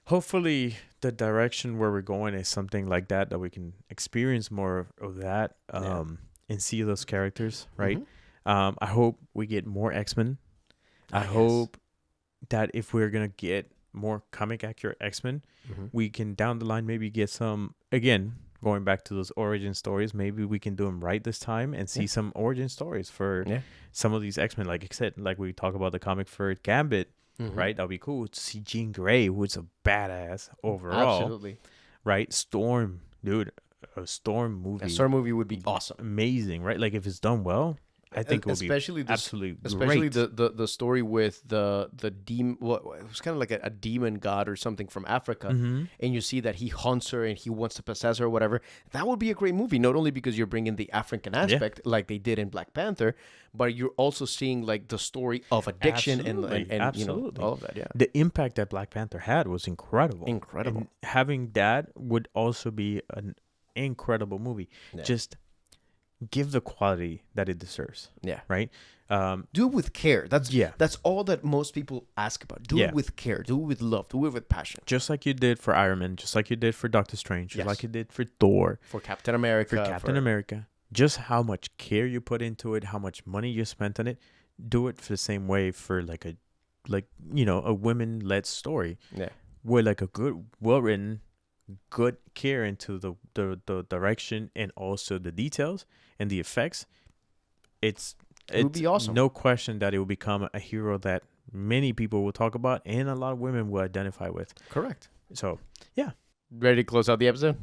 hopefully the direction where we're going is something like that we can experience more of that and see those characters, right? Mm-hmm. I hope we get more X-Men. I hope that if we're going to get more comic accurate X-Men, we can down the line maybe get some, again, going back to those origin stories, maybe we can do them right this time and see some origin stories for some of these X-Men. Like I said, like we talk about the comic for Gambit, right? That'd be cool to see Jean Grey, who's a badass overall. Absolutely. Right? Storm, dude, a Storm movie. A Storm movie would be awesome. Amazing, right? Like if it's done well, I think it would be absolutely great. Especially the story with the demon. Well, it was kind of like a demon god or something from Africa, and you see that he hunts her and he wants to possess her or whatever. That would be a great movie. Not only because you're bringing the African aspect like they did in Black Panther, but you're also seeing like the story of addiction and all of that. Yeah, the impact that Black Panther had was incredible. Incredible. And having that would also be an incredible movie. Yeah. Just give the quality that it deserves. Yeah. Right? Do it with care. That's all that most people ask about. Do it with care. Do it with love. Do it with passion. Just like you did for Iron Man. Just like you did for Doctor Strange. Just like you did for Thor. For Captain America. For Captain America. Just how much care you put into it. How much money you spent on it. Do it for the same way for a women-led story. Yeah. Where like a good, well-written, good care into the direction and also the details and the effects. It would be awesome. No question that it will become a hero that many people will talk about and a lot of women will identify with. Correct. So yeah, ready to close out the episode?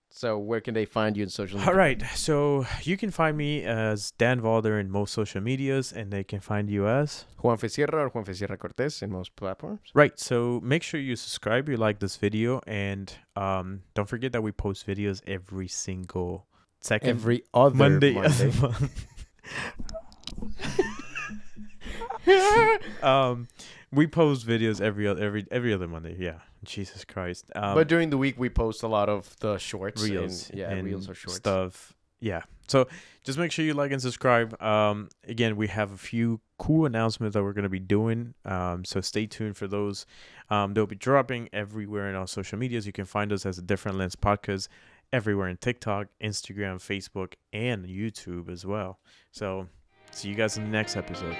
So where can they find you in social media? All right. So you can find me as Dan Valder in most social medias, and they can find you as Juan Fesierra or Juan Fesierra Cortez in most platforms. Right. So make sure you subscribe, you like this video, and don't forget that we post videos every single second. Every other Monday. Of the month. We post videos every other Monday. Yeah, Jesus Christ. But during the week we post a lot of the shorts, reels, and reels or shorts stuff. Yeah. So just make sure you like and subscribe. Again, we have a few cool announcements that we're going to be doing. So stay tuned for those. They'll be dropping everywhere in our social medias. You can find us as a Different Lens Podcast everywhere in TikTok, Instagram, Facebook, and YouTube as well. So see you guys in the next episode.